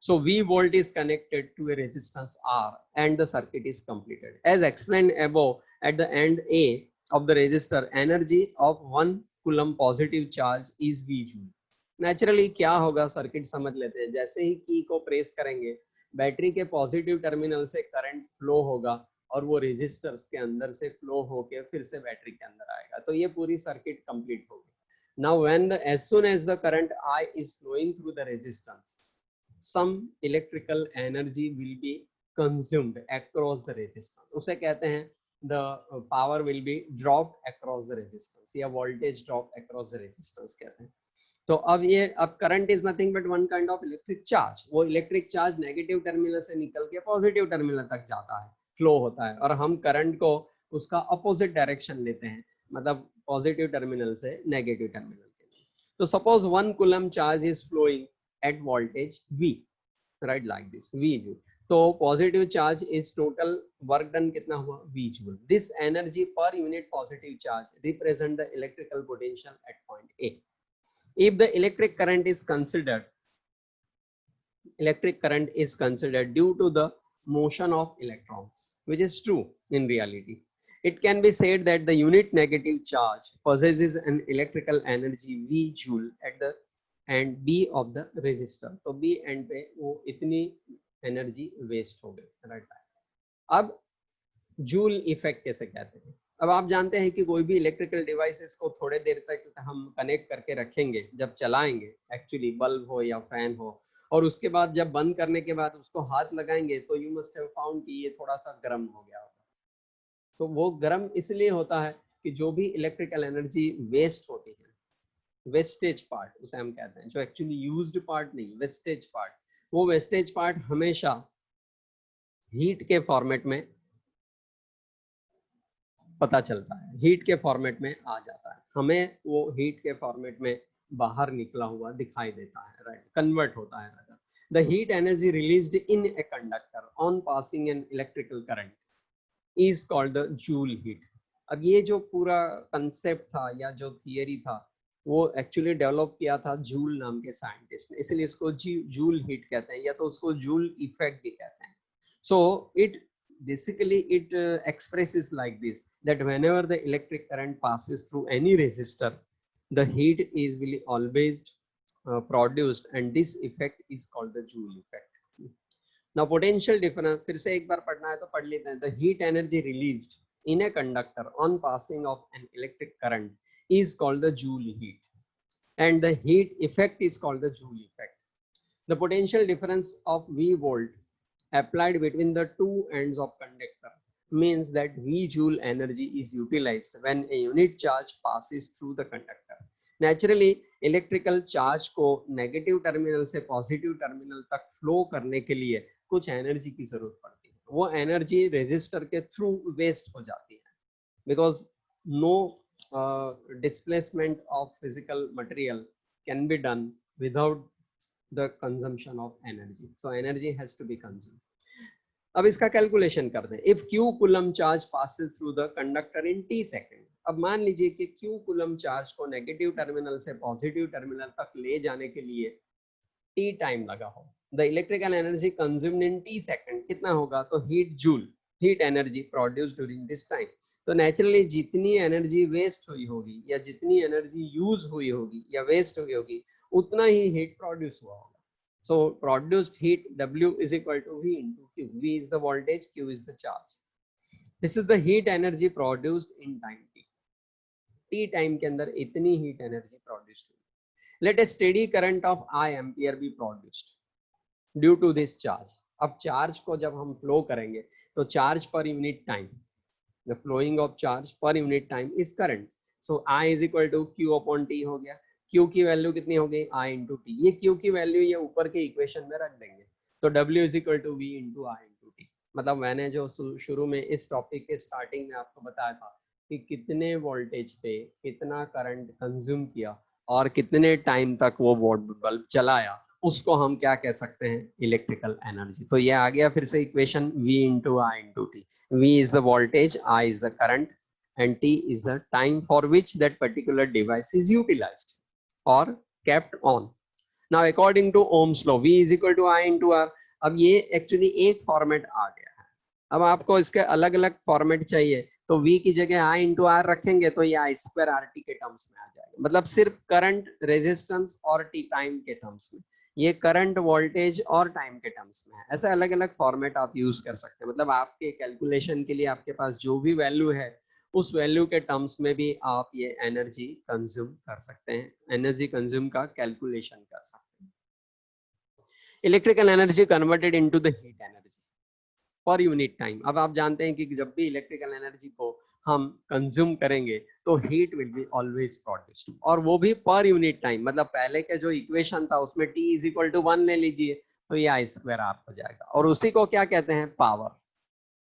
So V volt is connected to a resistance R and the circuit is completed. As explained above, at the end A of the resistor, energy of 1 coulomb positive charge is V joule. Naturally क्या होगा circuit समझ लेते हैं. जैसे ही की को press करेंगे battery के पॉजिटिव टर्मिनल से करंट फ्लो होगा और वो रेजिस्टर्स के अंदर से फ्लो होके फिर से बैटरी के अंदर आएगा. तो ये पूरी सर्किट कंप्लीट होगी. Now when the as soon as the current I is flowing through the resistance, some electrical energy will be consumed across the resistance. उसे कहते हैं the power will be dropped across the resistance या voltage drop across the resistance कहते हैं. तो अब ये अब current is nothing but one kind of electric charge. वो इलेक्ट्रिक चार्ज नेगेटिव टर्मिनल से निकल के पॉजिटिव टर्मिनल तक जाता है, फ्लो होता है, और हम करंट को उसका अपोजिट डायरेक्शन लेते हैं, मतलब पॉजिटिव टर्मिनल से नेगेटिव टर्मिनल के लिए. तो suppose 1 coulomb charge is flowing at voltage V, right, like this V joule. तो positive charge is total work done कितना हुआ V joule. This energy per unit positive charge represent the electrical potential at point A. If the electric current is considered due to the motion of electrons, which is true in reality, it can be said that the unit negative charge possesses an electrical energy V joule at the end B of the resistor. तो B end पे वो इतनी energy waste हो गई, right. अब joule effect कैसे कहते हैं. अब आप जानते हैं कि कोई भी इलेक्ट्रिकल डिवाइसेस को थोड़े देर तक हम कनेक्ट करके रखेंगे, जब चलाएंगे, एक्चुअली बल्ब हो या फैन हो, और उसके बाद जब बंद करने के बाद उसको हाथ लगाएंगे तो यू मस्ट हैव फाउंड कि ये थोड़ा सा गर्म हो गया होगा. तो वो गर्म इसलिए होता है कि जो भी इलेक्ट्रिकल एनर्जी वेस्ट होती है, वेस्टेज पार्ट उसे हम कहते हैं, जो एक्चुअली यूज्ड पार्ट नहीं, वेस्टेज पार्ट, वो वेस्टेज पार्ट हमेशा हीट के फॉर्मेट में पता चलता है, हीट के फॉर्मेट में आ जाता है, हमें वो हीट के फॉर्मेट में बाहर निकला हुआ दिखाई देता है, राइट, कन्वर्ट होता है. The heat energy released in a conductor on passing an electrical current is called the joule heat. अब ये जो पूरा कंसेप्ट था या जो थियरी था वो एक्चुअली डेवलप किया था जूल नाम के साइंटिस्ट ने, इसलिए इसको जूल हीट कहते हैं या तो उसको जूल इफेक्ट भी कहते हैं. So it basically it expresses like this, that whenever the electric current passes through any resistor, the heat is really always produced, and this effect is called the Joule effect. Now potential difference, फिर से एक बार पढ़ना है तो पढ़ लेते हैं. The heat energy released in a conductor on passing of an electric current is called the Joule heat, and the heat effect is called the Joule effect. The potential difference of V volt applied between the two ends of conductor means that V joule energy is utilized when a unit charge passes through the conductor. Naturally, electrical charge को negative terminal से positive terminal तक flow करने के लिए कुछ energy की जरूरत पड़ती है. वो energy resistor के through waste हो जाती है, because no displacement of physical material can be done without the consumption of energy. So energy has to be consumed. अब इसका कैलकुलेशन कर दें. If Q coulomb charge passes through the conductor in t second. अब मान लीजिए कि Q coulomb charge को negative terminal से पॉजिटिव टर्मिनल तक ले जाने के लिए t टाइम लगा हो. The electrical energy consumed in T second कितना होगा, तो heat joule, heat energy produce during this time. तो नेचुरली जितनी एनर्जी वेस्ट हुई होगी या जितनी एनर्जी यूज हुई होगी या वेस्ट हुई होगी उतना ही हीट प्रोड्यूस हुआ होगा। So produced heat W is equal to V into Q. V is the voltage, Q is the charge. This is the heat energy produced in time T. T time के अंदर इतनी heat energy produced हुई। Let a steady current of I ampere be produced due to this charge. अब charge को जब हम flow करेंगे तो charge per unit time, the flowing of charge per unit time is current. So I is equal to Q upon T हो गया। Q की value कितनी हो गई, I into T। ये Q की वैल्यू ये ऊपर के इक्वेशन में रख देंगे, तो W is equal to V into I into T। मतलब मैंने जो शुरू में इस टॉपिक के स्टार्टिंग में आपको बताया था कि कितने वोल्टेज पे कितना करंट कंज्यूम किया और कितने टाइम तक वो बल्ब चलाया, उसको हम क्या कह सकते हैं, इलेक्ट्रिकल एनर्जी। तो ये आ गया फिर से equation, V into I into T। V is the voltage, I is the current, and T is the time for which that particular device is utilized or kept on. Now according to Ohm's law, V is equal to I into R। अब ये actually एक format आ गया है। अब आपको इसके अलग अलग फॉर्मेट चाहिए तो V की जगह I into R रखेंगे तो ये I स्क्वायर RT के टर्म्स में आ जाएगा, मतलब सिर्फ करंट, रेजिस्टेंस और टी टाइम के टर्म्स में। ये करंट, वोल्टेज और टाइम के टर्म्स में है। ऐसे अलग अलग फॉर्मेट आप यूज कर सकते हैं, मतलब आपके कैलकुलेशन के लिए आपके पास जो भी वैल्यू है उस वैल्यू के टर्म्स में भी आप ये एनर्जी कंज्यूम कर सकते हैं, एनर्जी कंज्यूम का कैलकुलेशन कर सकते हैं। Electrical energy converted into the heat energy per unit time. अब आप जानते हैं कि जब भी इलेक्ट्रिकल एनर्जी को हम कंज्यूम करेंगे तो heat will be always produced, और वो भी पर यूनिट टाइम। मतलब पहले के जो इक्वेशन था उसमें T इज इक्वल टू 1 ले लीजिए तो ये I स्क्वायर R हो जाएगा, और उसी को क्या कहते हैं, पावर।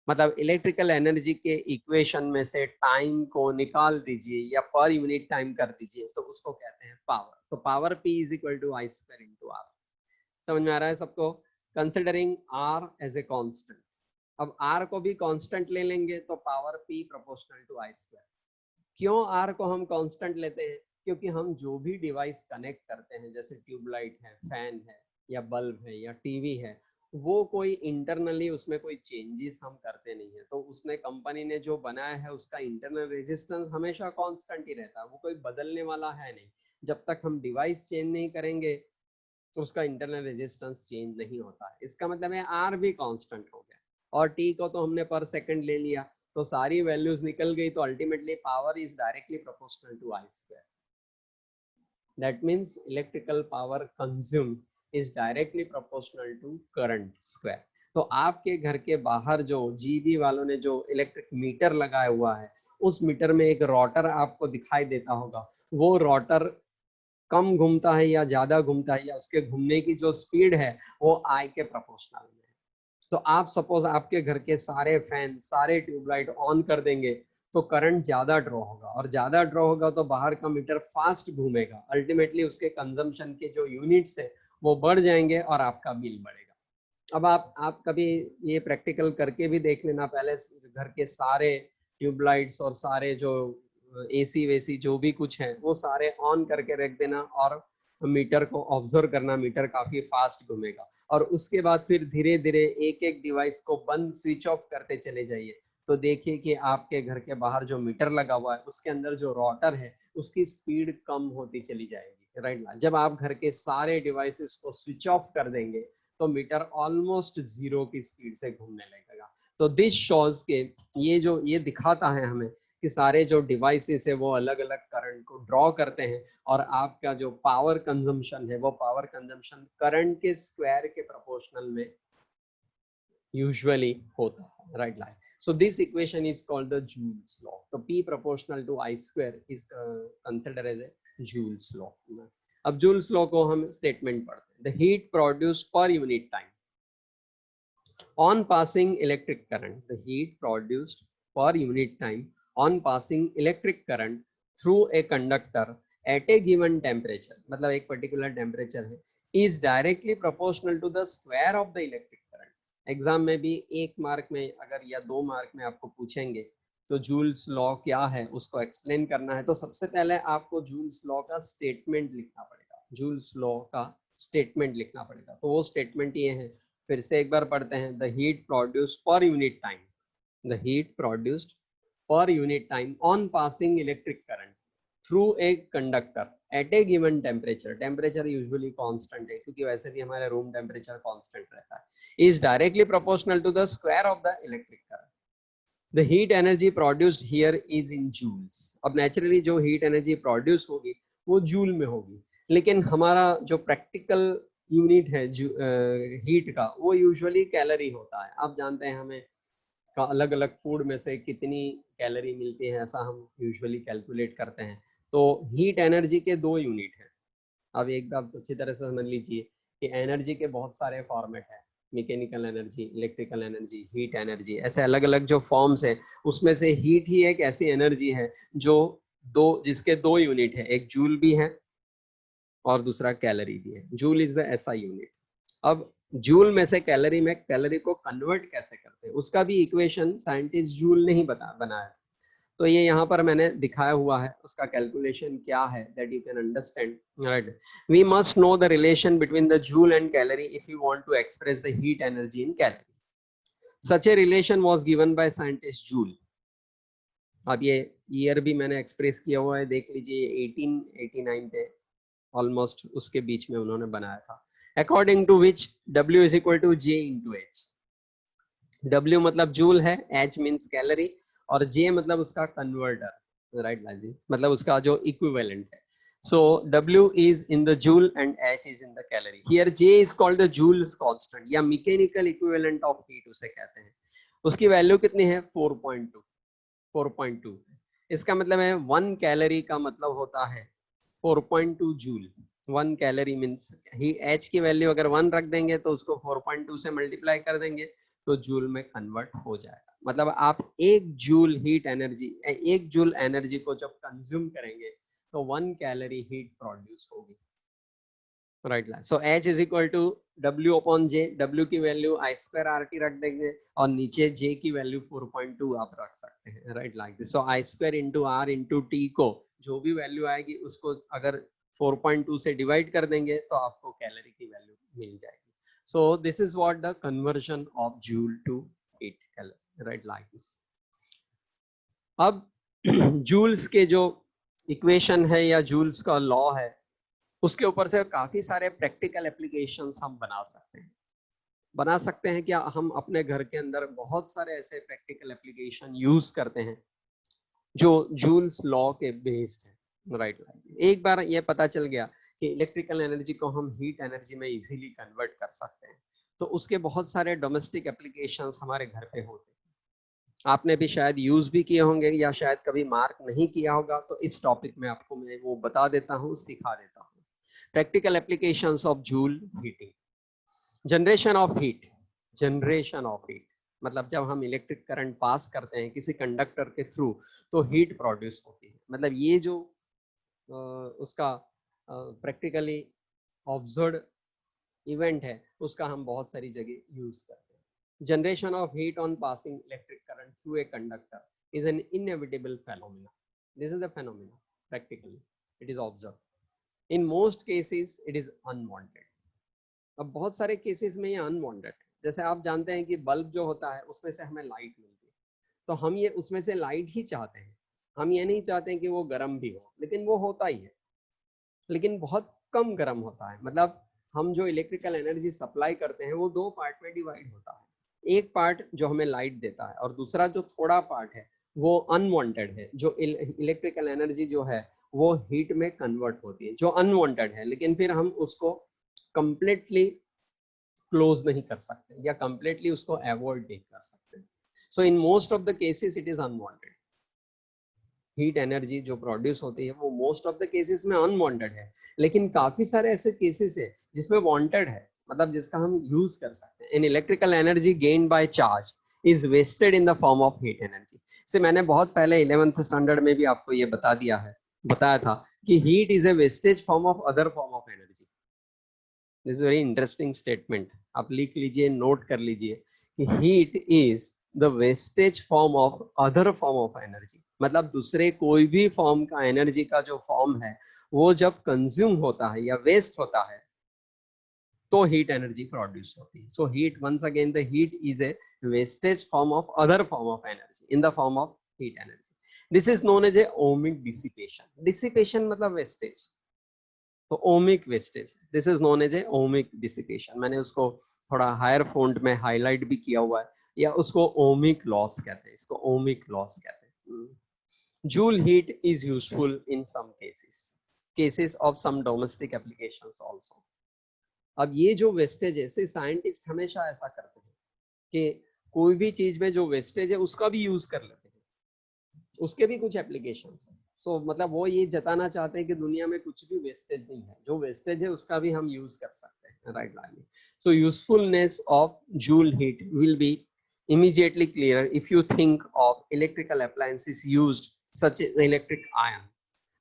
मतलब इलेक्ट्रिकल एनर्जी के इक्वेशन में से टाइम को निकाल दीजिए या पर यूनिट टाइम कर दीजिए तो उसको कहते हैं पावर। तो power P is equal to I square into R। समझ में आ रहा है सबको? Considering R as a constant. अब R को भी कांस्टेंट ले लेंगे तो power P proportional to I square. क्यों R को हम कांस्टेंट लेते हैं? क्योंकि हम जो भी डिवाइस कनेक्ट करते हैं, जैसे ट्यूबलाइट है, फैन है या बल्ब है या टीवी है, वो कोई इंटरनली उसमें कोई चेंजेस हम करते नहीं है। तो उसने, कंपनी ने जो बनाया है उसका इंटरनल रेजिस्टेंस हमेशा कांस्टेंट ही रहता है, वो कोई बदलने वाला है नहीं। जब तक हम डिवाइस चेंज नहीं करेंगे तो उसका इंटरनल रेजिस्टेंस चेंज नहीं होता है। इसका मतलब है R भी कांस्टेंट हो गया, और T को तो हमने पर सेकंड ले लिया तो सारी वैल्यूज निकल गई, तो ultimately power is directly proportional to I square. That means electrical power consumed is directly proportional to current square. तो आपके घर के बाहर जो जीबी वालों ने जो इलेक्ट्रिक मीटर लगाया हुआ है, उस मीटर में एक रोटर आपको दिखाई देता होगा। वो रोटर कम घूमता है या ज्यादा घूमता है, या उसके घूमने की जो स्पीड है वो I के प्रोपोर्शनल में है। तो आप सपोज आपके घर के सारे फैन, सारे ट्यूबलाइट ऑन कर देंगे तो करंट ज्यादा ड्रॉ होगा, और ज्यादा ड्रॉ होगा तो बाहर का मीटर फास्ट घूमेगा, अल्टीमेटली उसके कंजम्पशन के जो यूनिट्स है वो बढ़ जाएंगे और आपका बिल बढ़ेगा। अब आप कभी ये प्रैक्टिकल करके भी देख लेना, पहले घर के सारे ट्यूबलाइट्स और सारे जो एसी वेसी जो भी कुछ है वो सारे ऑन करके रख देना, और मीटर को ऑब्जर्व करना, मीटर काफी फास्ट घूमेगा। और उसके बाद फिर धीरे धीरे एक एक डिवाइस को बंद, स्विच ऑफ करते चले जाइए, तो देखिए कि आपके घर के बाहर जो मीटर लगा हुआ है उसके अंदर जो रोटर है उसकी स्पीड कम होती चली जाएगी, राइट। जब आप घर के सारे डिवाइसेस को स्विच ऑफ कर देंगे तो मीटर ऑलमोस्ट जीरो की स्पीड से घूमने लगेगा। तो दिस शोज के ये दिखाता है हमें कि सारे जो डिवाइसेस है वो अलग अलग करंट को ड्रॉ करते हैं, और आपका जो पावर कंजम्पशन है वो पावर कंजम्पशन करंट के स्क्वायर के प्रोपोर्शनल में यूजुअली होता है, right. So this equation is called the Joule's law. So P proportional to I square is considered as a Joule's law. अब Joule's law को हम स्टेटमेंट पढ़ते हैं। The heat produced per unit time on passing electric current, the heat produced per unit time on passing electric current through a conductor at a given temperature, मतलब एक particular temperature है, is directly proportional to the square of the electric current। Exam में भी 1 mark में अगर या 2 mark में आपको पूछेंगे तो जूल्स लॉ क्या है उसको एक्सप्लेन करना है, तो सबसे पहले आपको जूल्स लॉ का स्टेटमेंट लिखना पड़ेगा। जूल्स लॉ का स्टेटमेंट लिखना पड़ेगा। तो वो स्टेटमेंट ये है, फिर से एक बार पढ़ते हैं। The heat produced per unit time, the heat produced per unit time on passing electric current through a conductor at A given temperature, temperature usually constant है क्योंकि वैसे भी हमारा रूम टेम्परेचर कांस्टेंट रहता है, is directly proportional to the square of the electric current. The heat energy produced here is in joules। अब naturally जो heat energy produce होगी वो जूल में होगी, लेकिन हमारा जो प्रैक्टिकल यूनिट है हीट का वो यूजुअली कैलोरी होता है। आप जानते हैं हमें अलग अलग फूड में से कितनी कैलोरी मिलती है, ऐसा हम यूजुअली कैलकुलेट करते हैं। तो हीट एनर्जी के दो यूनिट हैं। अब एक बात अच्छी तरह से समझ लीजिए कि एनर्जी के बहुत सारे फॉर्मेट हैं, mechanical energy, electrical energy, heat energy, ऐसे अलग अलग जो फॉर्म्स हैं, उसमें से हीट ही एक ऐसी एनर्जी है जो जिसके दो यूनिट है, एक जूल भी है और दूसरा कैलोरी भी है। Joule is the SI unit. अब जूल में से कैलोरी में कैलोरी को कन्वर्ट कैसे करते हैं उसका भी इक्वेशन साइंटिस्ट जूल नहीं बनाया, तो ये यहाँ पर मैंने दिखाया हुआ है। उसका कैलकुलेशन क्या है that you can understand, right. We must know the relation between the joule and calorie if you want to express the heat energy in calorie. Such a relation was given by scientist Joule. अब ये year भी मैंने express किया हुआ है, देख लीजिए 1889 पे ऑलमोस्ट उसके बीच में उन्होंने बनाया था। According to which W is equal to J into H। W मतलब जूल है, H मीन्स कैलोरी, और J मतलब उसका कन्वर्टर, राइट, मतलब उसका जो इक्विवेलेंट है। So W is in the joule and H is in the calorie. Here J is called the Joule's constant या mechanical equivalent of heat उसे कहते हैं। उसकी वैल्यू कितनी है? 4.2। इसका मतलब है 1 कैलोरी का मतलब होता है 4.2 जूल। 1 कैलोरी मीन्स H की वैल्यू अगर 1 रख देंगे तो उसको 4.2 से मल्टीप्लाई कर देंगे तो जूल में कन्वर्ट हो जाएगा। मतलब आप एक जूल हीट एनर्जी, एक जूल एनर्जी को जब कंज्यूम करेंगे तो 1 कैलोरी हीट प्रोड्यूस होगी, right. So H is equal to W upon J। W की वैल्यू I² RT रख देंगे और नीचे J की वैल्यू 4.2 आप रख सकते हैं, right, like this. So I² into R into T को जो भी वैल्यू आएगी उसको अगर 4.2 से डिवाइड कर देंगे तो आपको कैलोरी की वैल्यू मिल जाएगी। So this is what the conversion of joule to heat calorie, right, like this। अब जूल्स के जो इक्वेशन है या जूल्स का लॉ है उसके ऊपर से काफी सारे प्रैक्टिकल एप्लीकेशंस हम बना सकते हैं। क्या हम अपने घर के अंदर बहुत सारे ऐसे प्रैक्टिकल एप्लीकेशन यूज करते हैं जो जूल्स लॉ के बेस्ड है, राइट। एक बार ये पता चल गया कि इलेक्ट्रिकल एनर्जी को हम हीट एनर्जी में इजीली कन्वर्ट कर सकते हैं, तो उसके बहुत सारे डोमेस्टिक एप्लीकेशंस हमारे घर पे होते हैं। आपने भी शायद यूज भी किए होंगे या शायद कभी मार्क नहीं किया होगा, तो इस टॉपिक में आपको मैं वो बता देता हूँ, सिखा देता हूँ। Practical applications of joule heating. Generation of heat मतलब जब हम इलेक्ट्रिक करंट पास करते हैं किसी कंडक्टर के थ्रू तो हीट प्रोड्यूस होती है। मतलब ये जो उसका प्रैक्टिकली ऑब्जर्व्ड इवेंट है उसका हम बहुत सारी जगह यूज करते हैं। Generation of heat on passing electric current through a conductor is an inevitable phenomena. This is the phenomena, practically it is observed. In most cases it is unwanted. अब बहुत सारे केसेस में ये अनवांटेड है। जैसे आप जानते हैं कि बल्ब जो होता है उसमें से हमें लाइट मिलती है, तो हम ये उसमें से लाइट ही चाहते हैं, हम ये नहीं चाहते हैं कि वो गर्म भी हो, लेकिन वो होता ही है, लेकिन बहुत कम गर्म होता है। मतलब हम जो इलेक्ट्रिकल एनर्जी सप्लाई करते हैं वो 2 पार्ट में डिवाइड होता है। एक पार्ट जो हमें लाइट देता है और दूसरा जो थोड़ा पार्ट है वो अनवांटेड है, जो इलेक्ट्रिकल एनर्जी जो है वो हीट में कन्वर्ट होती है, जो अनवांटेड है, लेकिन फिर हम उसको कंप्लीटली क्लोज नहीं कर सकते या कंप्लीटली उसको अवॉइड नहीं कर सकते। So in most of the cases it is unwanted. Heat energy जो प्रोड्यूस होती है वो मोस्ट ऑफ द केसेस में अनवांटेड है, लेकिन काफी सारे ऐसे केसेस है जिसमें वांटेड है, मतलब जिसका हम यूज कर सकते हैं। In electrical energy gained by charge is wasted in the form of heat energy. से मैंने बहुत पहले 11th स्टैंडर्ड में भी आपको ये बताया था कि heat is a wastage form of other form of energy. This is very interesting statement, आप लिख लीजिए, नोट कर लीजिए कि heat is the wastage form of other form of energy. मतलब दूसरे कोई भी फॉर्म का एनर्जी का जो फॉर्म है वो जब कंज्यूम होता है या वेस्ट होता है तो हीट एनर्जी प्रोड्यूस होती है. So heat, once again the heat is a wastage form of other form of energy in the form of heat energy. This is known as a ohmic dissipation. Dissipation मतलब wastage, तो ohmic wastage, this is known as a ohmic dissipation. मैंने उसको थोड़ा higher font में highlight भी किया हुआ है, या उसको ओमिक लॉस कहते हैं, इसको ओमिक लॉस कहते हैं. Joule heat is useful in some cases of some domestic applications also. अब ये जो वेस्टेज है, साइंटिस्ट हमेशा ऐसा करते हैं कि कोई भी चीज में जो वेस्टेज है उसका भी यूज कर लेते हैं, उसके भी कुछ एप्लीकेशंस हैं. सो मतलब वो ये जताना चाहते हैं कि दुनिया में कुछ भी वेस्टेज नहीं है, जो वेस्टेज है उसका भी हम यूज कर सकते हैं. Right line. So usefulness of joule heat will be immediately clear if you think of electrical appliances used such as electric iron.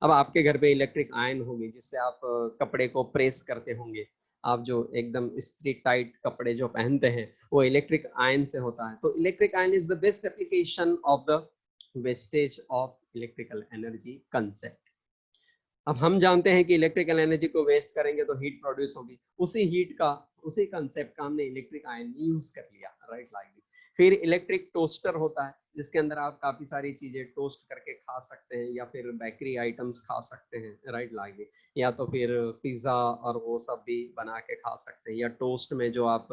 अब आपके घर पे इलेक्ट्रिक आयन होगी जिससे आप कपड़े को प्रेस करते होंगे. आप जो एकदम इस्त्री टाइट कपड़े जो पहनते हैं वो इलेक्ट्रिक आयन से होता है. तो electric ion is the best application of the wastage of electrical energy concept. अब हम जानते हैं कि इलेक्ट्रिकल एनर्जी को वेस्ट करेंगे तो हीट प्रोड्यूस होगी. उसी हीट का, उसी कंसेप्ट का हमने इलेक्ट्रिक आयन में यूज कर लिया. Right like. फिर इलेक्ट्रिक टोस्टर होता है जिसके अंदर आप काफी सारी चीजें टोस्ट करके खा सकते हैं, या फिर बेकरी आइटम्स खा सकते हैं. Right like. या तो फिर पिज्जा और वो सब भी बना के खा सकते हैं, या टोस्ट में जो आप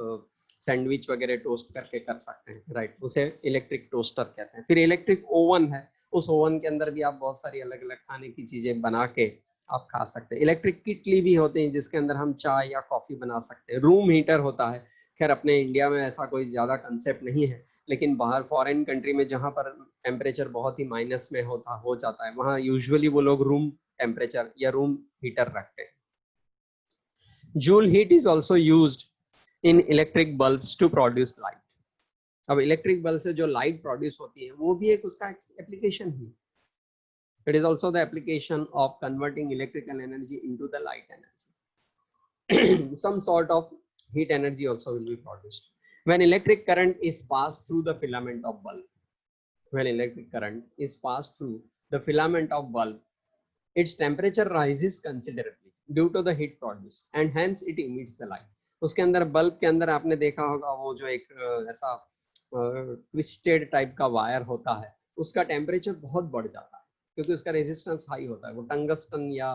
सैंडविच वगैरह टोस्ट करके कर सकते हैं. राइट, उसे इलेक्ट्रिक टोस्टर कहते हैं. फिर इलेक्ट्रिक ओवन है, उस ओवन के अंदर भी आप बहुत सारी अलग अलग खाने की चीजें बना के आप खा सकते हैं. इलेक्ट्रिक किटली भी होते हैं जिसके अंदर हम चाय या कॉफी बना सकते हैं. रूम हीटर होता है. खैर अपने इंडिया में ऐसा कोई ज्यादा कंसेप्ट नहीं है, लेकिन बाहर फॉरेन कंट्री में जहां पर टेम्परेचर बहुत ही माइनस में हो जाता है, वहां यूजुअली वो लोग रूम टेम्परेचर या रूम हीटर रखते हैं. Joule heat is also used in electric bulbs to produce light. अब इलेक्ट्रिक बल्ब से जो लाइट प्रोड्यूस होती है वो भी एक उसका application he. It is also the application of converting electrical energy into the light energy. Some sort of heat energy also will be produced when electric current is passed through the filament of bulb. When electric current is passed through the filament of bulb, its temperature rises considerably due to the heat produced and hence it emits the light. उसके अंदर bulb के अंदर आपने देखा होगा वो जो एक ऐसा ट्विस्टेड टाइप का वायर होता है, उसका टेम्परेचर बहुत बढ़ जाता है क्योंकि उसका रेजिस्टेंस हाई होता है. वो टंगस्टन या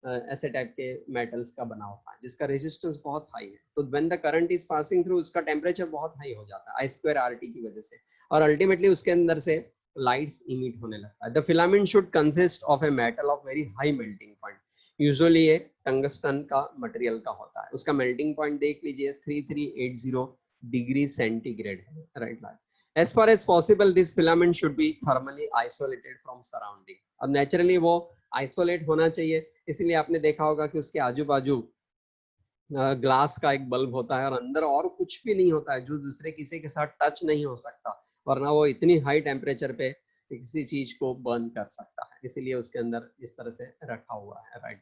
ऐसे टाइप के मेटल्स का बना होता है जिसका रेजिस्टेंस बहुत हाई है. तो when the current is passing through उसका टेम्परेचर बहुत हाई हो जाता है I2RT की वजह से, और अल्टीमेटली उसके अंदर से लाइट्स इमिट होने लगता है. The filament should consist of a metal of very high melting point. Usually ये टंगस्टन का मटेरियल का होता है. उसका मेल्टिंग पॉइंट देख लीजिए 3380 डिग्री सेंटीग्रेड है. Right. As far as possible, this filament should be thermally isolated from surrounding. अब नेचुरली वो आइसोलेट होना चाहिए, इसलिए आपने देखा होगा कि उसके आजू बाजू ग्लास का एक बल्ब होता है और अंदर और कुछ भी नहीं होता है जो दूसरे किसी के साथ टच नहीं हो सकता, वरना वो इतनी हाई टेम्परेचर पे किसी चीज को बर्न कर सकता है. इसीलिए उसके अंदर इस तरह से रखा हुआ है. राइट.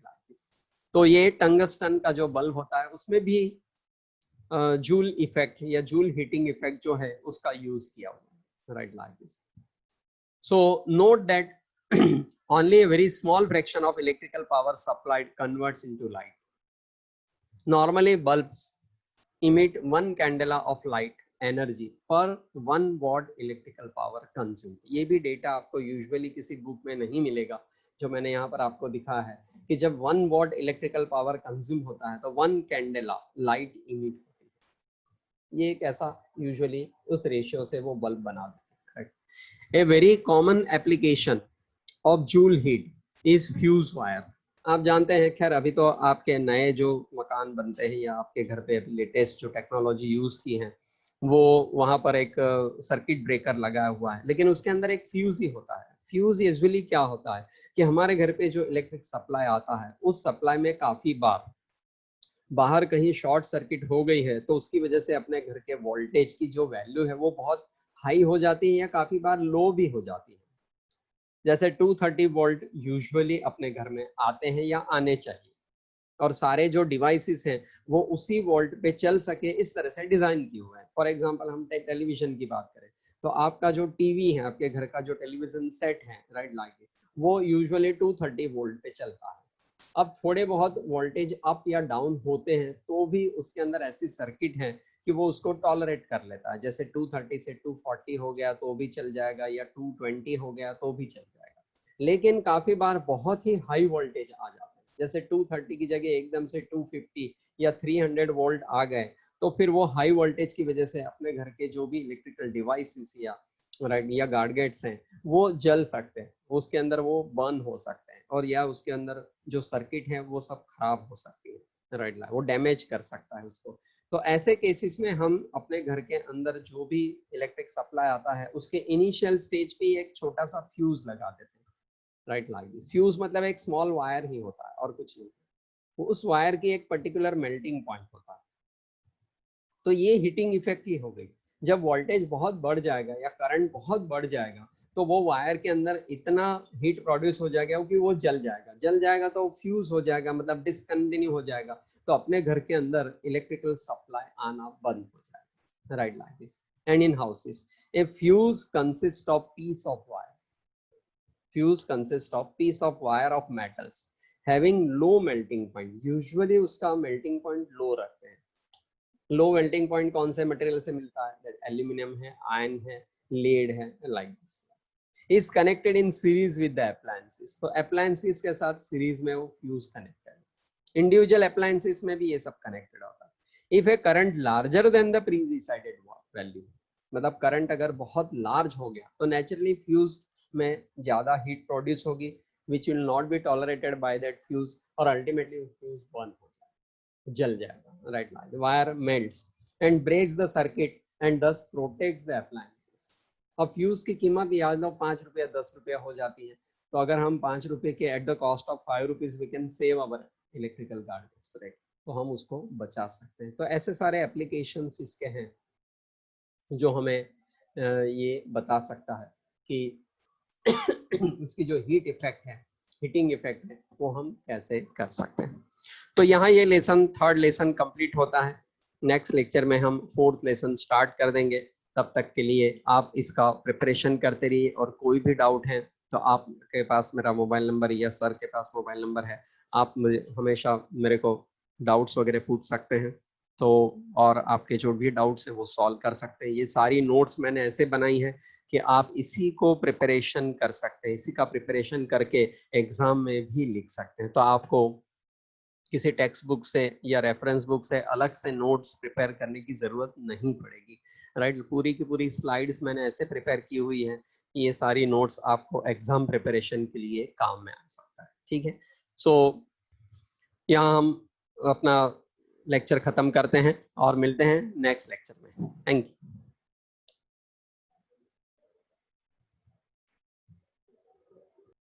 तो ये टंगस्टन का जो बल्ब होता है उसमें भी जूल इफेक्ट या जूल हीटिंग इफेक्ट जो है उसका यूज किया हुआ है. Right like this. So note that only a very small fraction of electrical power supplied converts into light. Normally bulbs emit 1 candela of light energy per 1 watt electrical power consumed. ये भी data आपको usually किसी book में नहीं मिलेगा. जो मैंने यहाँ पर आपको दिखा है कि जब 1 watt इलेक्ट्रिकल पावर कंज्यूम होता है तो 1 कैंडेला लाइट इमिट होती है. ये एक ऐसा यूजुअली उस रेशियो से वो बल्ब बना देते हैं. A very common application of joule heat is fuse wire. आप जानते हैं, खैर अभी तो आपके नए जो मकान बनते हैं या आपके घर पे लेटेस्ट जो टेक्नोलॉजी यूज की है वो वहां पर एक सर्किट ब्रेकर लगाया हुआ है, लेकिन उसके अंदर एक फ्यूज ही होता है. फ्यूज यूजुअली क्या होता है कि हमारे घर पे जो इलेक्ट्रिक सप्लाई आता है उस सप्लाई में काफी बार बाहर कहीं शॉर्ट सर्किट हो गई है तो उसकी वजह से अपने घर के वोल्टेज की जो वैल्यू है वो बहुत हाई हो जाती है या काफी बार लो भी हो जाती है. जैसे 230 वोल्ट यूजुअली अपने घर में आते हैं या आने चाहिए, और सारे जो डिवाइसेस हैं वो उसी वोल्ट पे चल सके इस तरह से डिजाइन किए हुए हैं. फॉर एग्जांपल हम टेलीविजन की बात करें तो आपका जो टीवी है, आपके घर का जो टेलीविजन सेट है, राइट लाइक, वो यूजुअली 230 वोल्ट पे चलता है. अब थोड़े बहुत वोल्टेज अप या डाउन होते हैं तो भी उसके अंदर ऐसी सर्किट है कि वो उसको टॉलरेट कर लेता है। जैसे 230 से 240 हो गया तो भी चल जाएगा, या 220 हो गया तो भी चल जाएगा। लेकिन काफी बार बहुत ही हाई वोल्टेज आ जाता है, जैसे 230 की जगह एकदम से 250 या 300 वोल्ट आ गए, तो फिर वो हाई वोल्टेज की वजह से अपने घर के जो भी इलेक्ट्रिकल डिवाइसेस या गैजेट्स हैं वो जल सकते हैं, उसके अंदर वो बर्न हो सकते हैं, और या उसके अंदर जो सर्किट है वो सब खराब हो सकती है, राइट, वो डैमेज कर सकता है उसको। तो ऐसे केसेस में हम अपने घर के अंदर जो भी इलेक्ट्रिक सप्लाई आता है उसके इनिशियल स्टेज पे एक छोटा सा फ्यूज लगा देते हैं, राइट, लाइक फ्यूज मतलब एक स्मॉल वायर ही होता है और कुछ नहीं। वो उस वायर की एक पर्टिकुलर मेल्टिंग पॉइंट होता है। तो ये हीटिंग इफेक्ट ही हो गई। जब वोल्टेज बहुत बढ़ जाएगा या करंट बहुत बढ़ जाएगा तो वो वायर के अंदर इतना हीट प्रोड्यूस हो जाएगा कि वो जल जाएगा तो फ्यूज हो जाएगा, मतलब डिसकंटिन्यू हो जाएगा। तो अपने घर के अंदर इलेक्ट्रिकल सप्लाई आना बंद हो जाएगा, right, like this. And in houses A fuse consist of peace of wire. Fuse consists of piece of wire of metals having low melting point. Usually उसका melting point low रखते हैं। Low melting point कौन से material से मिलता है? Aluminium है, iron है, लेड है, like this. Is connected in series with the appliances. तो अप्लायंसेस के साथ सीरीज में वो फ्यूज कनेक्टेड है। इंडिविजुअल अप्लायंसेस में भी ये सब कनेक्टेड होता है। If a current larger than the predecided value, मतलब करंट अगर बहुत लार्ज हो गया तो नेचुरली फ्यूज में ज्यादा हीट प्रोड्यूस होगी which will not be tolerated by that fuse, और अल्टीमेटली फ्यूज बर्न हो जाएगा, जल जाएगा, right. Wire melts and breaks the circuit and thus protects the appliances. अब फ्यूज की कीमत याद लो 5 रुपया 10 रुपया हो जाती है, तो अगर हम 5 रुपए के at the cost of 5 rupees we can save our electrical gadgets, right, तो हम उसको बचा सकते हैं। तो ऐसे सारे एप्लीकेशंस इसके हैं जो हमें ये बता सकता है कि उसकी जो हीट इफेक्ट है, हीटिंग इफेक्ट है, वो हम कैसे कर सकते हैं। तो यहाँ ये लेसन, थर्ड लेसन कंप्लीट होता है। नेक्स्ट लेक्चर में हम फोर्थ लेसन स्टार्ट कर देंगे। तब तक के लिए आप इसका प्रिपरेशन करते रहिए, और कोई भी डाउट है तो आपके पास मेरा मोबाइल नंबर या सर के पास मोबाइल नंबर है, आप मुझे हमेशा मेरे को डाउट्स वगैरह पूछ सकते हैं। तो और आपके जो भी डाउट्स हैं वो सॉल्व कर सकते हैं। ये सारी नोट्स मैंने ऐसे बनाई है कि आप इसी को प्रिपरेशन कर सकते हैं, इसी का प्रिपरेशन करके एग्जाम में भी लिख सकते हैं। तो आपको किसी टेक्स्ट बुक से या रेफरेंस बुक से अलग से नोट्स प्रिपेयर करने की जरूरत नहीं पड़ेगी, राइट। पूरी की पूरी स्लाइड्स मैंने ऐसे प्रिपेयर की हुई है कि ये सारी नोट्स आपको एग्जाम प्रिपरेशन के लिए काम में आ सकता है, ठीक है। सो यहाँ हम अपना लेक्चर खत्म करते हैं और मिलते हैं नेक्स्ट लेक्चर में। Thank you.